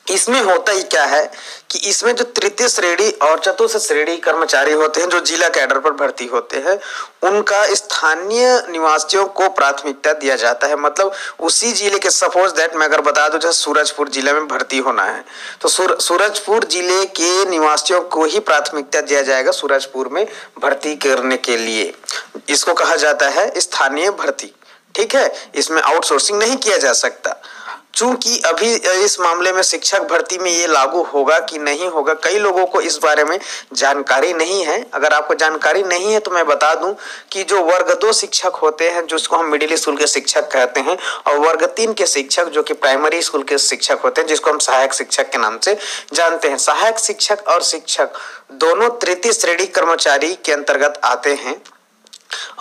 S1: इसमें होता ही क्या है कि इसमें जो तृतीय श्रेणी और चतुर्थ श्रेणी कर्मचारी होते हैं जो जिला कैडर पर भर्ती होते हैं उनका स्थानीय निवासियों को प्राथमिकता दिया जाता है। मतलब उसी जिले के, सपोज दैट मैं अगर बता दूं जैसे सूरजपुर जिले में भर्ती होना है तो सूरजपुर जिले के निवासियों को ही प्राथमिकता दिया जाएगा सूरजपुर में भर्ती करने के लिए। इसको कहा जाता है स्थानीय भर्ती, ठीक है। इसमें आउटसोर्सिंग नहीं किया जा सकता। चूंकि अभी इस मामले में शिक्षक भर्ती में ये लागू होगा कि नहीं होगा, कई लोगों को इस बारे में जानकारी नहीं है। अगर आपको जानकारी नहीं है तो मैं बता दूं कि जो वर्ग 2 शिक्षक होते हैं, जिसको हम मिडिल स्कूल के शिक्षक कहते हैं, और वर्ग 3 के शिक्षक जो कि प्राइमरी स्कूल के शिक्षक होते हैं, जिसको हम सहायक शिक्षक के नाम से जानते हैं। सहायक शिक्षक और शिक्षक दोनों तृतीय श्रेणी कर्मचारी के अंतर्गत आते हैं।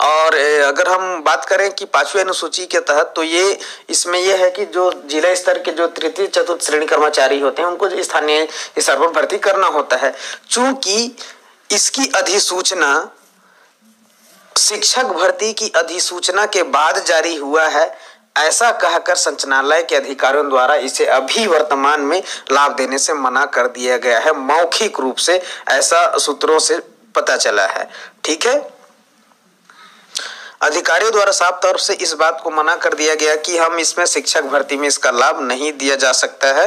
S1: और अगर हम बात करें कि 5वीं अनुसूची के तहत तो ये इसमें यह है कि जो जिला स्तर के जो तृतीय चतुर्थ श्रेणी कर्मचारी होते हैं उनको स्थानीय स्तर पर भर्ती करना होता है। चूंकि इसकी अधिसूचना शिक्षक भर्ती की अधिसूचना के बाद जारी हुआ है, ऐसा कहकर संचालनालय के अधिकारियों द्वारा इसे अभी वर्तमान में लाभ देने से मना कर दिया गया है। मौखिक रूप से ऐसा सूत्रों से पता चला है। ठीक है, अधिकारियों द्वारा साफ तौर से इस बात को मना कर दिया गया कि हम इसमें शिक्षक भर्ती में इसका लाभ नहीं दिया जा सकता है,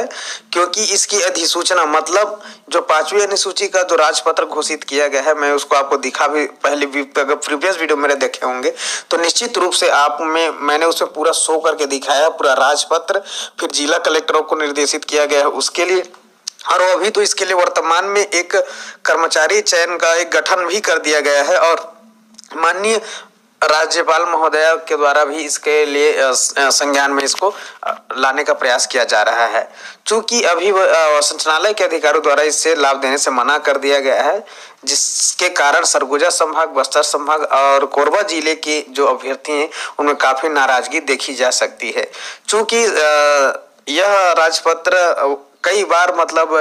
S1: क्योंकि इसकी अधिसूचना मतलब जो 5वीं अनुसूची का जो राजपत्र घोषित किया गया है, मैं उसको आपको दिखा भी पहले अगर प्रीवियस वीडियो मेरे देखे होंगे तो निश्चित रूप से आप में मैंने उसमें पूरा शो करके दिखाया, पूरा राजपत्र, फिर जिला कलेक्टरों को निर्देशित किया गया है उसके लिए। और अभी तो इसके लिए वर्तमान में एक कर्मचारी चयन का एक गठन भी कर दिया गया है और माननीय राज्यपाल महोदया के द्वारा भी इसके लिए संज्ञान में इसको लाने का प्रयास किया जा रहा है। चूंकि अभी संचालनालय के अधिकारियों द्वारा इससे लाभ देने से मना कर दिया गया है, जिसके कारण सरगुजा संभाग, बस्तर संभाग और कोरबा जिले के जो अभ्यर्थी हैं उनमें काफी नाराजगी देखी जा सकती है। चूंकि यह राजपत्र कई बार मतलब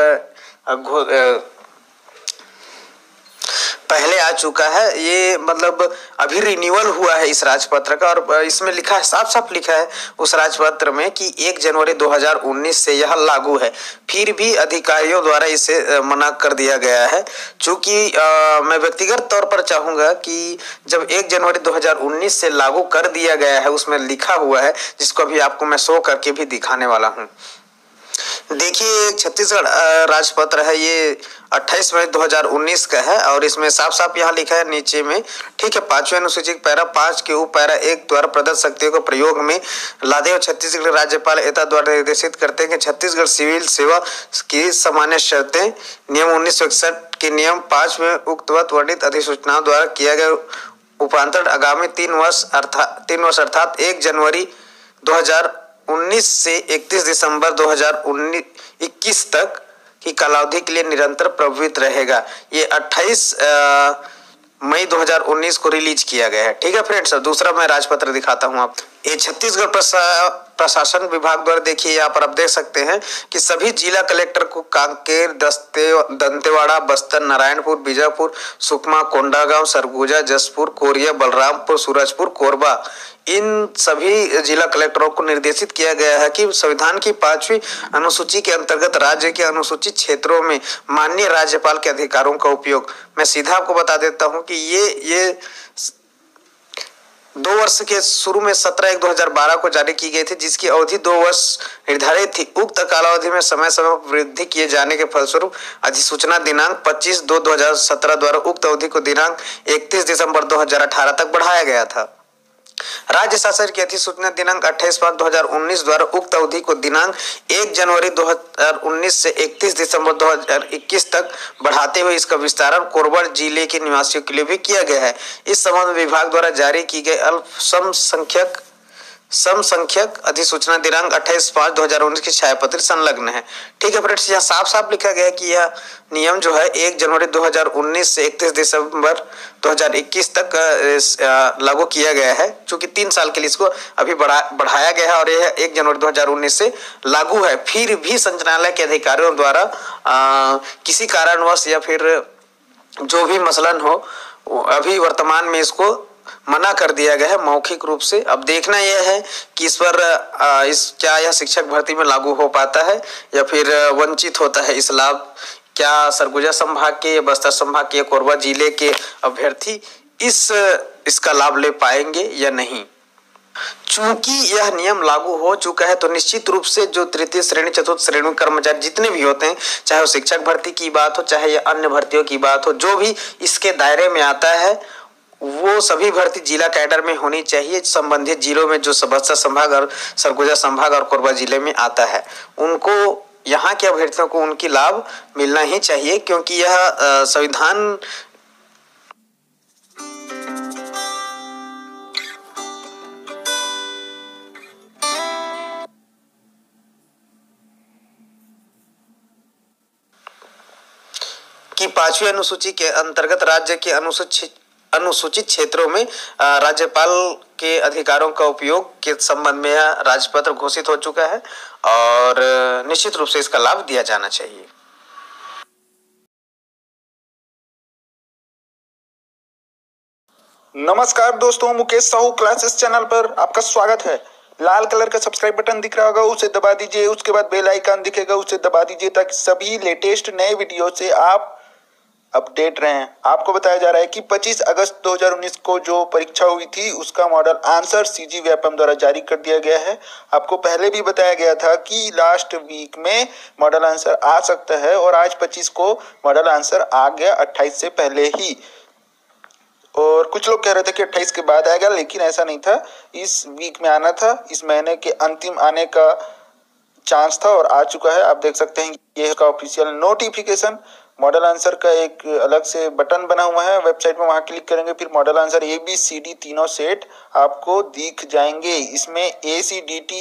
S1: पहले आ चुका है, ये मतलब अभी रिन्यूअल हुआ है इस राजपत्र का और इसमें लिखा है, साफ साफ लिखा है उस राजपत्र में कि 1 जनवरी 2019 से यह लागू है। फिर भी अधिकारियों द्वारा इसे मना कर दिया गया है। चूंकि मैं व्यक्तिगत तौर पर चाहूंगा कि जब 1 जनवरी 2019 से लागू कर दिया गया है, उसमें लिखा हुआ है, जिसको अभी आपको मैं शो करके भी दिखाने वाला हूँ। देखिए, छत्तीसगढ़ राजपत्र है, ये 28 मई 2019 का है और इसमें साफ साफ यहाँ लिखा है नीचे में, ठीक है, 5वीं अनुसूची पैरा 5 के उप पैरा 1 द्वारा प्रदत्त शक्तियों को प्रयोग में लादे और छत्तीसगढ़ राज्यपाल एता द्वारा निर्देशित करते हैं कि छत्तीसगढ़ सिविल सेवा की सामान्य शर्तें नियम 1961 के नियम 5 में उक्तवत वर्णित अधिसूचनाओं द्वारा किया गया उपांतरण आगामी 3 वर्ष अर्थात 1 जनवरी 2019 से 31 दिसंबर 2021 तक की कालावधि के लिए निरंतर प्रभावित रहेगा। ये 28 मई 2019 को रिलीज किया गया है। ठीक है फ्रेंड्स, अब दूसरा मैं राजपत्र दिखाता हूँ आप। ये छत्तीसगढ़ प्रशासन विभाग द्वारा, देखिए यहाँ पर आप देख सकते हैं कि सभी जिला कलेक्टर को कांकेर, दंतेवाड़ा, बस्तर, नारायणपुर, बीजापुर, सुकमा, कोंडागांव, सरगुजा, जसपुर, कोरिया, बलरामपुर, सूरजपुर, कोरबा, इन सभी जिला कलेक्टरों को निर्देशित किया गया है कि संविधान की 5वीं अनुसूची के अंतर्गत राज्य के अनुसूचित क्षेत्रों में माननीय राज्यपाल के अधिकारों का उपयोग, मैं सीधा आपको बता देता हूं कि ये 2 वर्ष के शुरू में 17/1/2012 को जारी की गई थी, जिसकी अवधि 2 वर्ष निर्धारित थी। उक्त कालावधि में समय समय पर वृद्धि किए जाने के फलस्वरूप अधिसूचना दिनांक 25/2/2017 द्वारा उक्त अवधि को दिनांक 31 दिसंबर 2018 तक बढ़ाया गया था। राज्य शासन की अधिसूचना दिनांक 28 मार्च 2019 द्वारा उक्त अवधि को दिनांक 1 जनवरी 2019 से 31 दिसंबर 2021 तक बढ़ाते हुए इसका विस्तारण कोरबा जिले के निवासियों के लिए भी किया गया है। इस संबंध में विभाग द्वारा जारी की गई अल्पसंख्यक अधिसूचना दिनांक 28 मार्च 2019 की छायापत्री संलग्न है। ठीक है फ्रेंड्स, यहाँ साफ साफ लिखा गया है कि यह नियम जो है 1 जनवरी 2019 से 31 दिसंबर 2021 तक लागू किया गया है। चूंकि 3 साल के लिए इसको अभी बढ़ाया गया है और यह 1 जनवरी 2019 से लागू है। फिर भी संचालनालय के अधिकारियों द्वारा किसी कारणवश या फिर जो भी मसलन हो, अभी वर्तमान में इसको मना कर दिया गया है मौखिक रूप से। अब देखना यह है कि इस पर क्या यह शिक्षक भर्ती में लागू हो पाता है या फिर वंचित होता है इस लाभ। क्या सरगुजा संभाग के, बस्तर संभाग के, कोरबा जिले के अभ्यर्थी इसका लाभ ले पाएंगे या नहीं। चूंकि यह नियम लागू हो चुका है तो निश्चित रूप से जो तृतीय श्रेणी, चतुर्थ श्रेणी कर्मचारी जितने भी होते हैं, चाहे वो शिक्षक भर्ती की बात हो, चाहे या अन्य भर्तियों की बात हो, जो भी इसके दायरे में आता है वो सभी भर्ती जिला कैडर में होनी चाहिए। संबंधित जिलों में जो बस्तर संभाग और सरगुजा संभाग और कोरबा जिले में आता है, उनको यहाँ के अभ्यर्थियों को उनकी लाभ मिलना ही चाहिए, क्योंकि यह संविधान की 5वीं अनुसूची के अंतर्गत राज्य के अनुसूचित क्षेत्रों में राज्यपाल के अधिकारों का उपयोग के संबंध में यह राजपत्र घोषित हो चुका है और निश्चित रूप से इसका लाभ दिया जाना चाहिए।
S3: नमस्कार दोस्तों, मुकेश साहू क्लासेस चैनल पर आपका स्वागत है। लाल कलर का सब्सक्राइब बटन दिख रहा होगा, उसे दबा दीजिए। उसके बाद बेल आइकन दिखेगा, उसे दबा दीजिए ताकि सभी लेटेस्ट नए वीडियो से आप अपडेट रहें। आपको बताया जा रहा है कि 25 अगस्त 2019 को जो परीक्षा हुई थी उसका मॉडल आंसर सीजी व्यापम द्वारा जारी कर दिया गया है। आपको पहले भी बताया गया था कि लास्ट वीक में मॉडल आंसर आ सकता है और आज 25 को मॉडल आंसर आ गया, 28 से पहले ही। और कुछ लोग कह रहे थे कि 28 के बाद आएगा, लेकिन ऐसा नहीं था। इस वीक में आना था, इस महीने के अंतिम आने का चांस था और आ चुका है। आप देख सकते हैं ये का ऑफिशियल नोटिफिकेशन। मॉडल आंसर का एक अलग से बटन बना हुआ है वेबसाइट में, वहां क्लिक करेंगे फिर मॉडल आंसर ABCD तीनों सेट आपको दिख जाएंगे। इसमें ACDT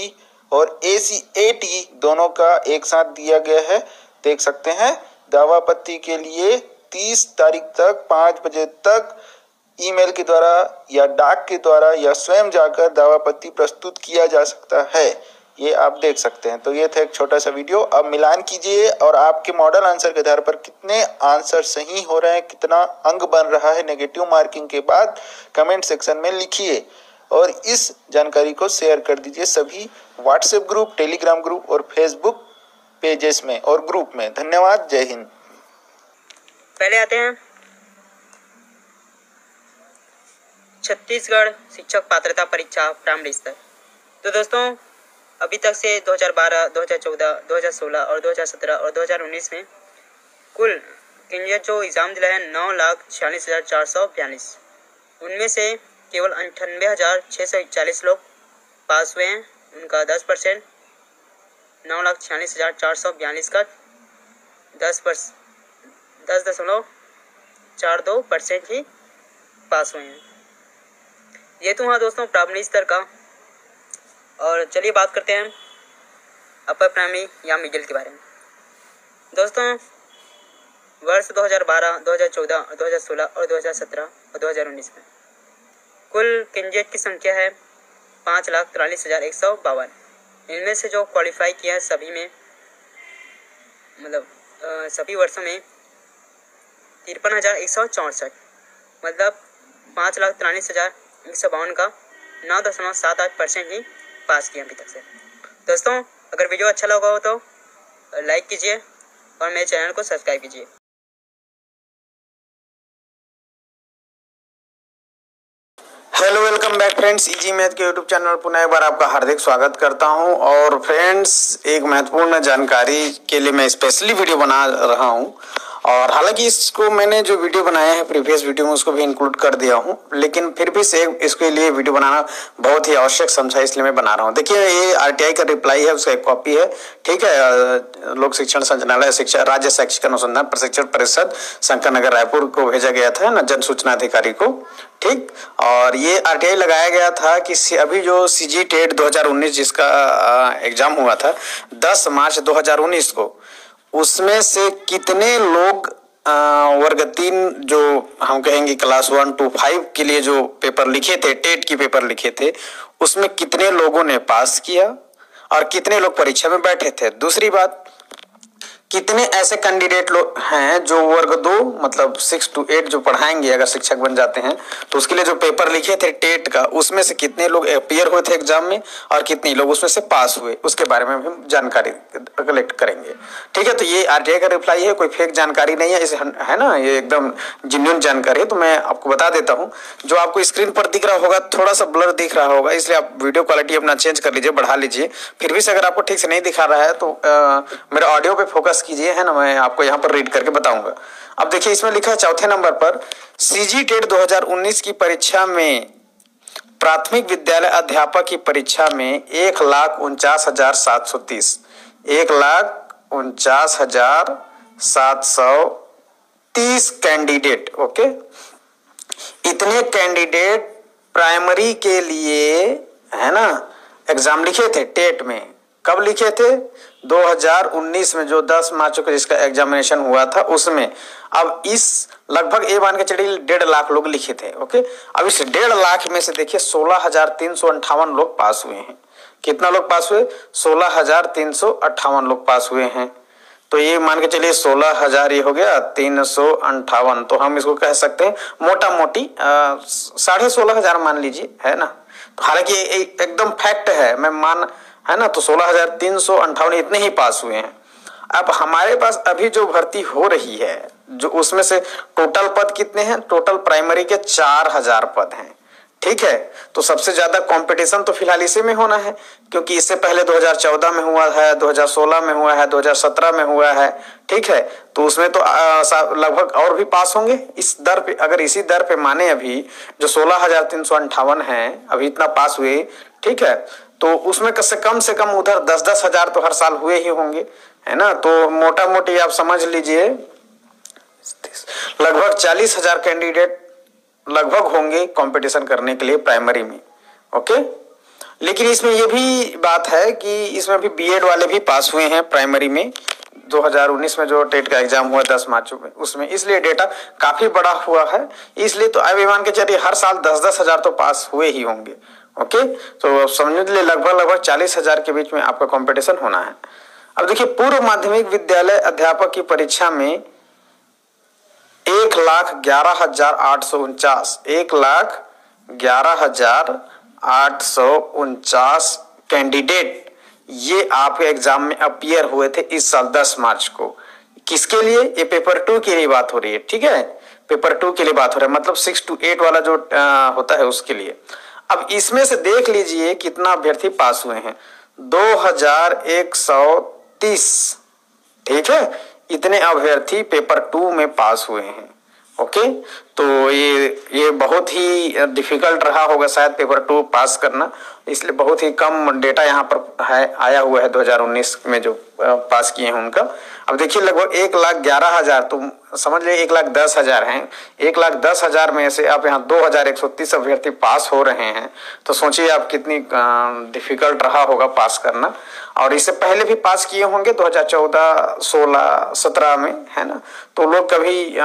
S3: और ACAT दोनों का एक साथ दिया गया है, देख सकते हैं। दावा आपत्ति के लिए 30 तारीख तक 5 बजे तक ईमेल के द्वारा या डाक के द्वारा या स्वयं जाकर दावा आपत्ति प्रस्तुत किया जा सकता है। ये आप देख सकते हैं। तो ये था एक छोटा सा वीडियो। अब मिलान कीजिए और आपके मॉडल आंसर के आधार पर कितने आंसर सही हो रहे हैं, कितना अंक बन रहा है नेगेटिव मार्किंग के बाद, कमेंट सेक्शन में लिखिए और इस जानकारी को शेयर कर दीजिए सभी व्हाट्सएप ग्रुप, टेलीग्राम ग्रुप और फेसबुक पेजेस में और ग्रुप में। धन्यवाद, जय हिंद।
S5: पहले आते हैं छत्तीसगढ़ शिक्षक पात्रता परीक्षा प्राइमरी स्तर। तो दोस्तों अभी तक से 2012, 2014, 2016 और 2017 और 2019 में कुल कैंडिडेट जो एग्ज़ाम दिला है 9,46,442। उनमें से केवल 98,641 लोग पास हुए हैं। उनका 10%, 9,46,442 का 10.42% ही पास हुए हैं। ये तो हाँ दोस्तों प्राइमरी स्तर का। और चलिए बात करते हैं अपर प्राइमरी या मिडिल के बारे में। दोस्तों वर्ष 2012, 2014, 2016 और 2017 और 2019 में कुल कैंडिडेट की संख्या है 5,43,152। इनमें से जो क्वालिफाई किया है सभी में सभी वर्षों में 53,164, मतलब 5,43,152 का 9.78% ही पास किया अभी तक से। दोस्तों अगर वीडियो अच्छा लगा हो तो लाइक कीजिए और मेरे चैनल को सब्सक्राइब कीजिए।
S1: Hello, welcome back friends. Easy math के यूट्यूब चैनल पर पुनः एक बार आपका हार्दिक स्वागत करता हूं। और फ्रेंड्स एक महत्वपूर्ण जानकारी के लिए मैं स्पेशली वीडियो बना रहा हूं। और हालांकि इसको मैंने जो वीडियो बनाया है प्रीवियस वीडियो में उसको भी इंक्लूड कर दिया हूं, लेकिन फिर भी से इसके लिए वीडियो बनाना बहुत ही आवश्यक समझा, इसलिए मैं बना रहा हूं। देखिए ये RTI का रिप्लाई है, उसका एक कॉपी है, ठीक है। लोक शिक्षण संचालनालय शिक्षा राज्य शैक्षिक अनुसंधान प्रशिक्षण परिषद शंकर नगर रायपुर को भेजा गया था ना, जन सूचना अधिकारी को, ठीक। और ये RTI लगाया गया था कि अभी जो CG टेट 2019 जिसका एग्जाम हुआ था 10 मार्च 2019 को, उसमें से कितने लोग वर्ग 3 जो हम कहेंगे क्लास 1 to 5 के लिए जो पेपर लिखे थे, टेट की पेपर लिखे थे, उसमें कितने लोगों ने पास किया और कितने लोग परीक्षा में बैठे थे। दूसरी बात, कितने ऐसे कैंडिडेट लोग हैं जो वर्ग 2 मतलब 6 to 8 जो पढ़ाएंगे, अगर शिक्षक बन जाते हैं तो उसके लिए जो पेपर लिखे थे टेट का, उसमें से कितने लोग अपीयर हुए थे एग्जाम में और कितने लोग उसमें से पास हुए, उसके बारे में भी हम जानकारी कलेक्ट करेंगे, ठीक है। तो ये RTI का रिप्लाई है, कोई फेक जानकारी नहीं है, इसे है ना, ये एकदम जेन्युइन जानकारी है। तो मैं आपको बता देता हूँ। जो आपको स्क्रीन पर दिख रहा होगा थोड़ा सा ब्लर दिख रहा होगा, इसलिए आप वीडियो क्वालिटी अपना चेंज कर लीजिए, बढ़ा लीजिए। फिर भी से अगर आपको ठीक से नहीं दिखा रहा है तो मेरे ऑडियो पे फोकस कीजिए, है ना, मैं आपको यहाँ पर रीड करके बताऊंगा। अब देखिए इसमें लिखा है चौथे नंबर पर, CG टेट 2019 की परीक्षा में प्राथमिक विद्यालय अध्यापक की परीक्षा में 1,49,730 1,49,730 कैंडिडेट, ओके। इतने कैंडिडेट प्राइमरी के लिए, है ना, एग्जाम लिखे थे टेट में। कब लिखे थे? 2019 में, जो 10 मार्च को जिसका एग्जामिनेशन हुआ था उसमें। अब इस लगभग ये मान के चलिए 1.5 लाख लोग लिखे थे, ओके। अब इस 1.5 लाख में से देखिए 16,358 लोग पास हुए हैं। कितना लोग पास हुए? 16,358 लोग पास हुए हैं। तो ये मान के चलिए 16,000 ये हो गया 358, तो हम इसको कह सकते हैं मोटा मोटी 16,500 मान लीजिए, है ना। तो हालांकि एकदम फैक्ट है, मैं मान, है ना। तो 16,358 इतने ही पास हुए हैं। अब हमारे पास अभी जो भर्ती हो रही है, जो उसमें से टोटल पद कितने हैं, टोटल प्राइमरी के 4,000 पद हैं, ठीक है। तो सबसे ज्यादा कंपटीशन तो फिलहाल इसी में होना है, क्योंकि इससे पहले 2014 में हुआ है, 2016 में हुआ है, 2017 में हुआ है, ठीक है। तो उसमें तो लगभग और भी पास होंगे इस दर पे। अगर इसी दर पे माने अभी जो 16,358 है अभी इतना पास हुए, ठीक है, तो उसमें कम से कम उधर 10-10 हजार तो हर साल हुए ही होंगे, है ना। तो मोटा मोटी आप समझ लीजिए लगभग 40,000 कैंडिडेट लगभग होंगे कंपटीशन करने के लिए प्राइमरी में, ओके। लेकिन इसमें यह भी बात है कि इसमें भी बीएड वाले भी पास हुए हैं प्राइमरी में 2019 में जो टेट का एग्जाम हुआ 10 मार्च में, उसमें इसलिए डेटा काफी बड़ा हुआ है। इसलिए तो अब मान के चलिए हर साल 10-10 हजार तो पास हुए ही होंगे, ओके। तो समझ लीजिए लगभग 40,000 के बीच में आपका कंपटीशन होना है। अब देखिए पूर्व माध्यमिक विद्यालय अध्यापक की परीक्षा में 1,11,849 1,11,849 कैंडिडेट ये आपके एग्जाम में अपीयर हुए थे इस साल 10 मार्च को। किसके लिए? ये पेपर 2 के लिए बात हो रही है, ठीक है। पेपर 2 के लिए बात हो रहा है, मतलब 6 to 8 वाला जो होता है उसके लिए। अब इसमें से देख लीजिए कितना अभ्यर्थी पास हुए हैं, 2,130, ठीक है। इतने अभ्यर्थी पेपर 2 में पास हुए हैं, ओके। तो ये बहुत ही डिफिकल्ट रहा होगा शायद पेपर 2 पास करना, इसलिए बहुत ही कम डेटा यहाँ पर है आया हुआ है 2019 में जो पास किए हैं उनका। अब देखिए लगभग 1,11,000, तो समझ लीजिए 1,10,000 हैं। 1,10,000 में से आप यहाँ 2,130 अभ्यर्थी पास हो रहे हैं, तो सोचिए आप कितनी डिफिकल्ट रहा होगा पास करना। और इससे पहले भी पास किए होंगे 2014, 16, 17 में, है ना। तो लोग कभी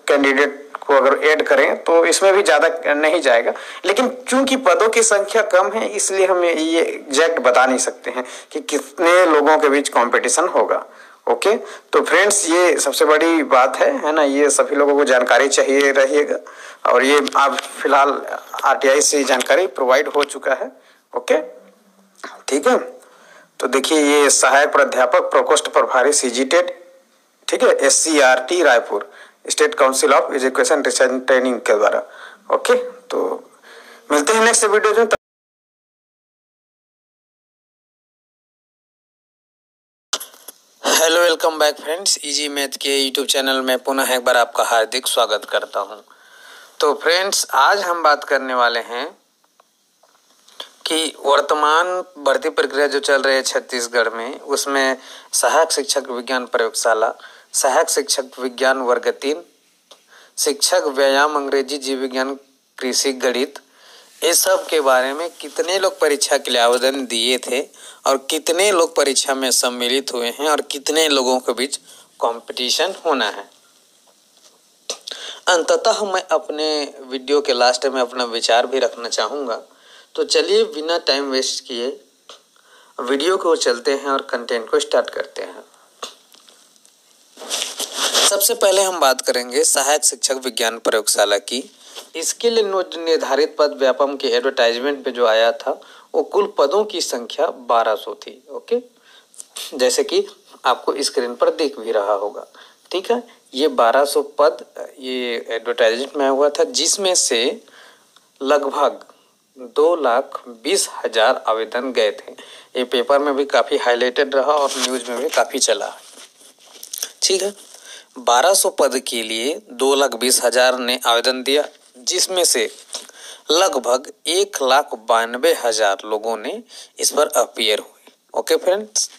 S1: कैंडिडेट को अगर ऐड करें तो इसमें भी ज्यादा नहीं जाएगा, लेकिन चूंकि पदों की संख्या कम है इसलिए हम ये एग्जैक्ट बता नहीं सकते हैं कि कितने लोगों के बीच कंपटीशन होगा, ओके। तो फ्रेंड्स ये सबसे बड़ी बात है ना। ये सभी लोगों को जानकारी चाहिए रहिएगा, और ये आप फिलहाल आरटीआई से जानकारी प्रोवाइड हो चुका है, ओके, ठीक है। तो देखिए ये सहायक प्राध्यापक प्रकोष्ठ प्रभारी सीजीटेट, ठीक है, SCRT Raipur, state council of education research training के द्वारा, ओके। तो मिलते हैं नेक्स्ट वीडियो में। Hello, welcome back friends. Easy math के यूट्यूब चैनल में पुनः एक बार आपका हार्दिक स्वागत करता हूं। तो फ्रेंड्स आज हम बात करने वाले हैं कि वर्तमान भर्ती प्रक्रिया जो चल रही है छत्तीसगढ़ में, उसमें सहायक शिक्षक विज्ञान प्रयोगशाला, सहायक शिक्षक विज्ञान वर्ग 3, शिक्षक व्यायाम अंग्रेजी जीव विज्ञान कृषि गणित, इस सब के बारे में कितने लोग परीक्षा के लिए आवेदन दिए थे और कितने लोग परीक्षा में सम्मिलित हुए हैं और कितने लोगों के बीच कंपटीशन होना है। अंततः मैं अपने वीडियो के लास्ट में अपना विचार भी रखना चाहूँगा। तो चलिए बिना टाइम वेस्ट किए वीडियो को चलते हैं और कंटेंट को स्टार्ट करते हैं। सबसे पहले हम बात करेंगे सहायक शिक्षक विज्ञान प्रयोगशाला की। इसके लिए निर्धारित पद व्यापम के एडवर्टाइजमेंट पे जो आया था वो कुल पदों की संख्या 1200 थी, ओके, जैसे कि आपको स्क्रीन पर दिख भी रहा होगा, ठीक है। ये 1200 पद ये एडवर्टाइजमेंट में हुआ था, जिसमें से लगभग 2,20,000 आवेदन गए थे। ये पेपर में भी काफ़ी हाईलाइटेड रहा और न्यूज़ में भी काफ़ी चला, ठीक है। 1200 पद के लिए 2,20,000 ने आवेदन दिया, जिसमें से लगभग 1,92,000 लोगों ने इस पर अपीयर हुए, ओके फ्रेंड्स।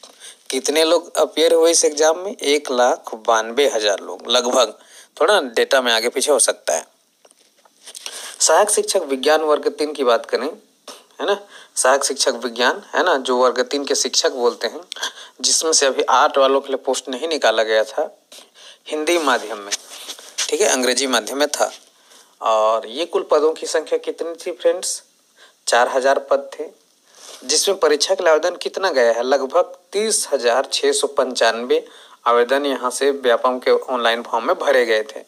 S1: कितने लोग अपीयर हुए इस एग्जाम में? 1,92,000 लोग लगभग, थोड़ा डेटा में आगे पीछे हो सकता है। सहायक शिक्षक विज्ञान वर्ग 3 की बात करें, है ना, सहायक शिक्षक विज्ञान, है ना, जो वर्ग 3 के शिक्षक बोलते हैं, जिसमें से अभी 8 वालों के लिए पोस्ट नहीं निकाला गया था हिंदी माध्यम में, ठीक है, अंग्रेजी माध्यम में था। और ये कुल पदों की संख्या कितनी थी फ्रेंड्स? 4,000 पद थे। जिसमें परीक्षा के लिए आवेदन कितना गया है, लगभग 30,695 आवेदन यहाँ से व्यापम के ऑनलाइन फॉर्म में भरे गए थे,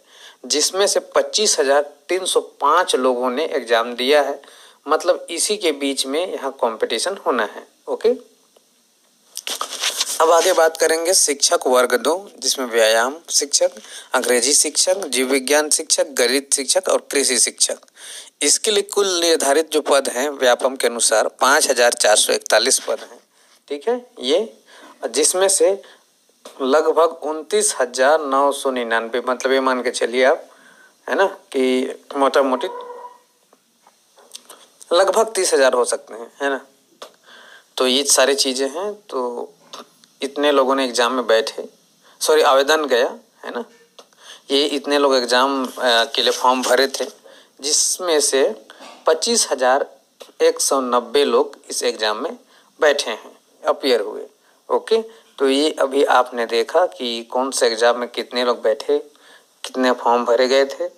S1: जिसमें से 25,305 लोगों ने एग्जाम दिया है। मतलब इसी के बीच में यहाँ कंपटीशन होना है। ओके, अब आगे बात करेंगे शिक्षक वर्ग 2, जिसमें व्यायाम शिक्षक, अंग्रेजी शिक्षक, जीव विज्ञान शिक्षक, गणित शिक्षक और कृषि शिक्षक। इसके लिए कुल निर्धारित जो पद हैं व्यापम के अनुसार 5,441 पद हैं। ठीक है, ये जिसमें से लगभग 29,999, मतलब ये मान के चलिए आप, है ना, कि मोटा मोटी लगभग 30,000 हो सकते हैं, है ना। तो ये सारी चीज़ें हैं। तो इतने लोगों ने एग्ज़ाम में आवेदन गया, है ना। ये इतने लोग एग्ज़ाम के लिए फॉर्म भरे थे, जिसमें से 25,190 लोग इस एग्ज़ाम में बैठे हैं, अपीयर हुए। ओके, तो ये अभी आपने देखा कि कौन से एग्ज़ाम में कितने लोग बैठे, कितने फॉर्म भरे गए थे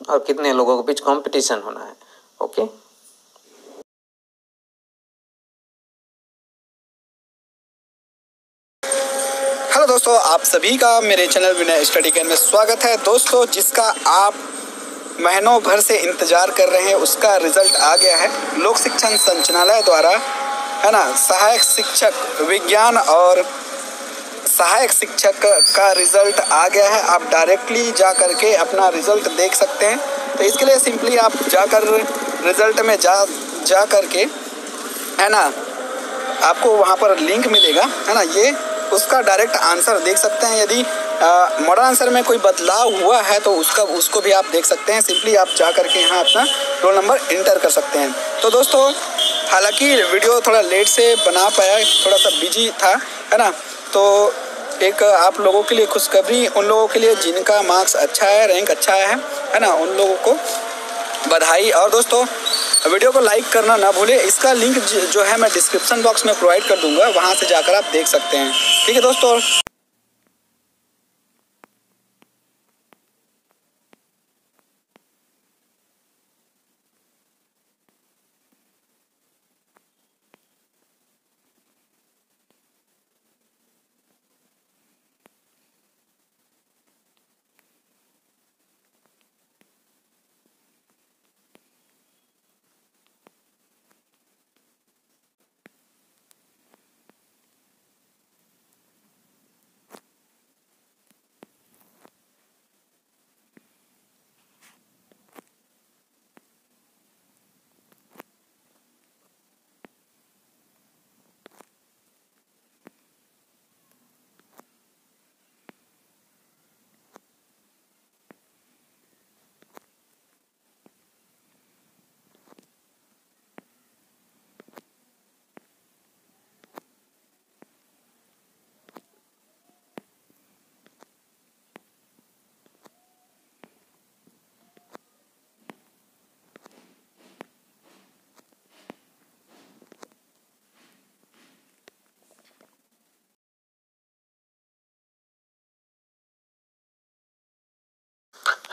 S1: और कितने लोगों के बीच कंपटीशन होना है। ओके,
S6: हेलो दोस्तों, आप सभी का मेरे चैनल विनय स्टडी कैन में स्वागत है। दोस्तों, जिसका आप महीनों भर से इंतजार कर रहे हैं उसका रिजल्ट आ गया है। लोक शिक्षण संचालनालय द्वारा, है ना, सहायक शिक्षक विज्ञान और सहायक शिक्षक का रिजल्ट आ गया है। आप डायरेक्टली जा कर के अपना रिजल्ट देख सकते हैं। तो इसके लिए सिंपली आप जाकर रिजल्ट में जा कर के, है ना, आपको वहाँ पर लिंक मिलेगा, है ना, ये उसका डायरेक्ट आंसर देख सकते हैं। यदि मॉडल आंसर में कोई बदलाव हुआ है तो उसको भी आप देख सकते हैं। सिंपली आप जा करके यहाँ अपना रोल नंबर इंटर कर सकते हैं। तो दोस्तों, हालांकि वीडियो थोड़ा लेट से बना पाया, थोड़ा सा बिजी था, है ना। तो एक आप लोगों के लिए खुशखबरी, उन लोगों के लिए जिनका मार्क्स अच्छा है, रैंक अच्छा है ना, उन लोगों को बधाई। और दोस्तों, वीडियो को लाइक करना ना भूलें। इसका लिंक जो है मैं डिस्क्रिप्शन बॉक्स में प्रोवाइड कर दूंगा, वहां से जाकर आप देख सकते हैं। ठीक है दोस्तों।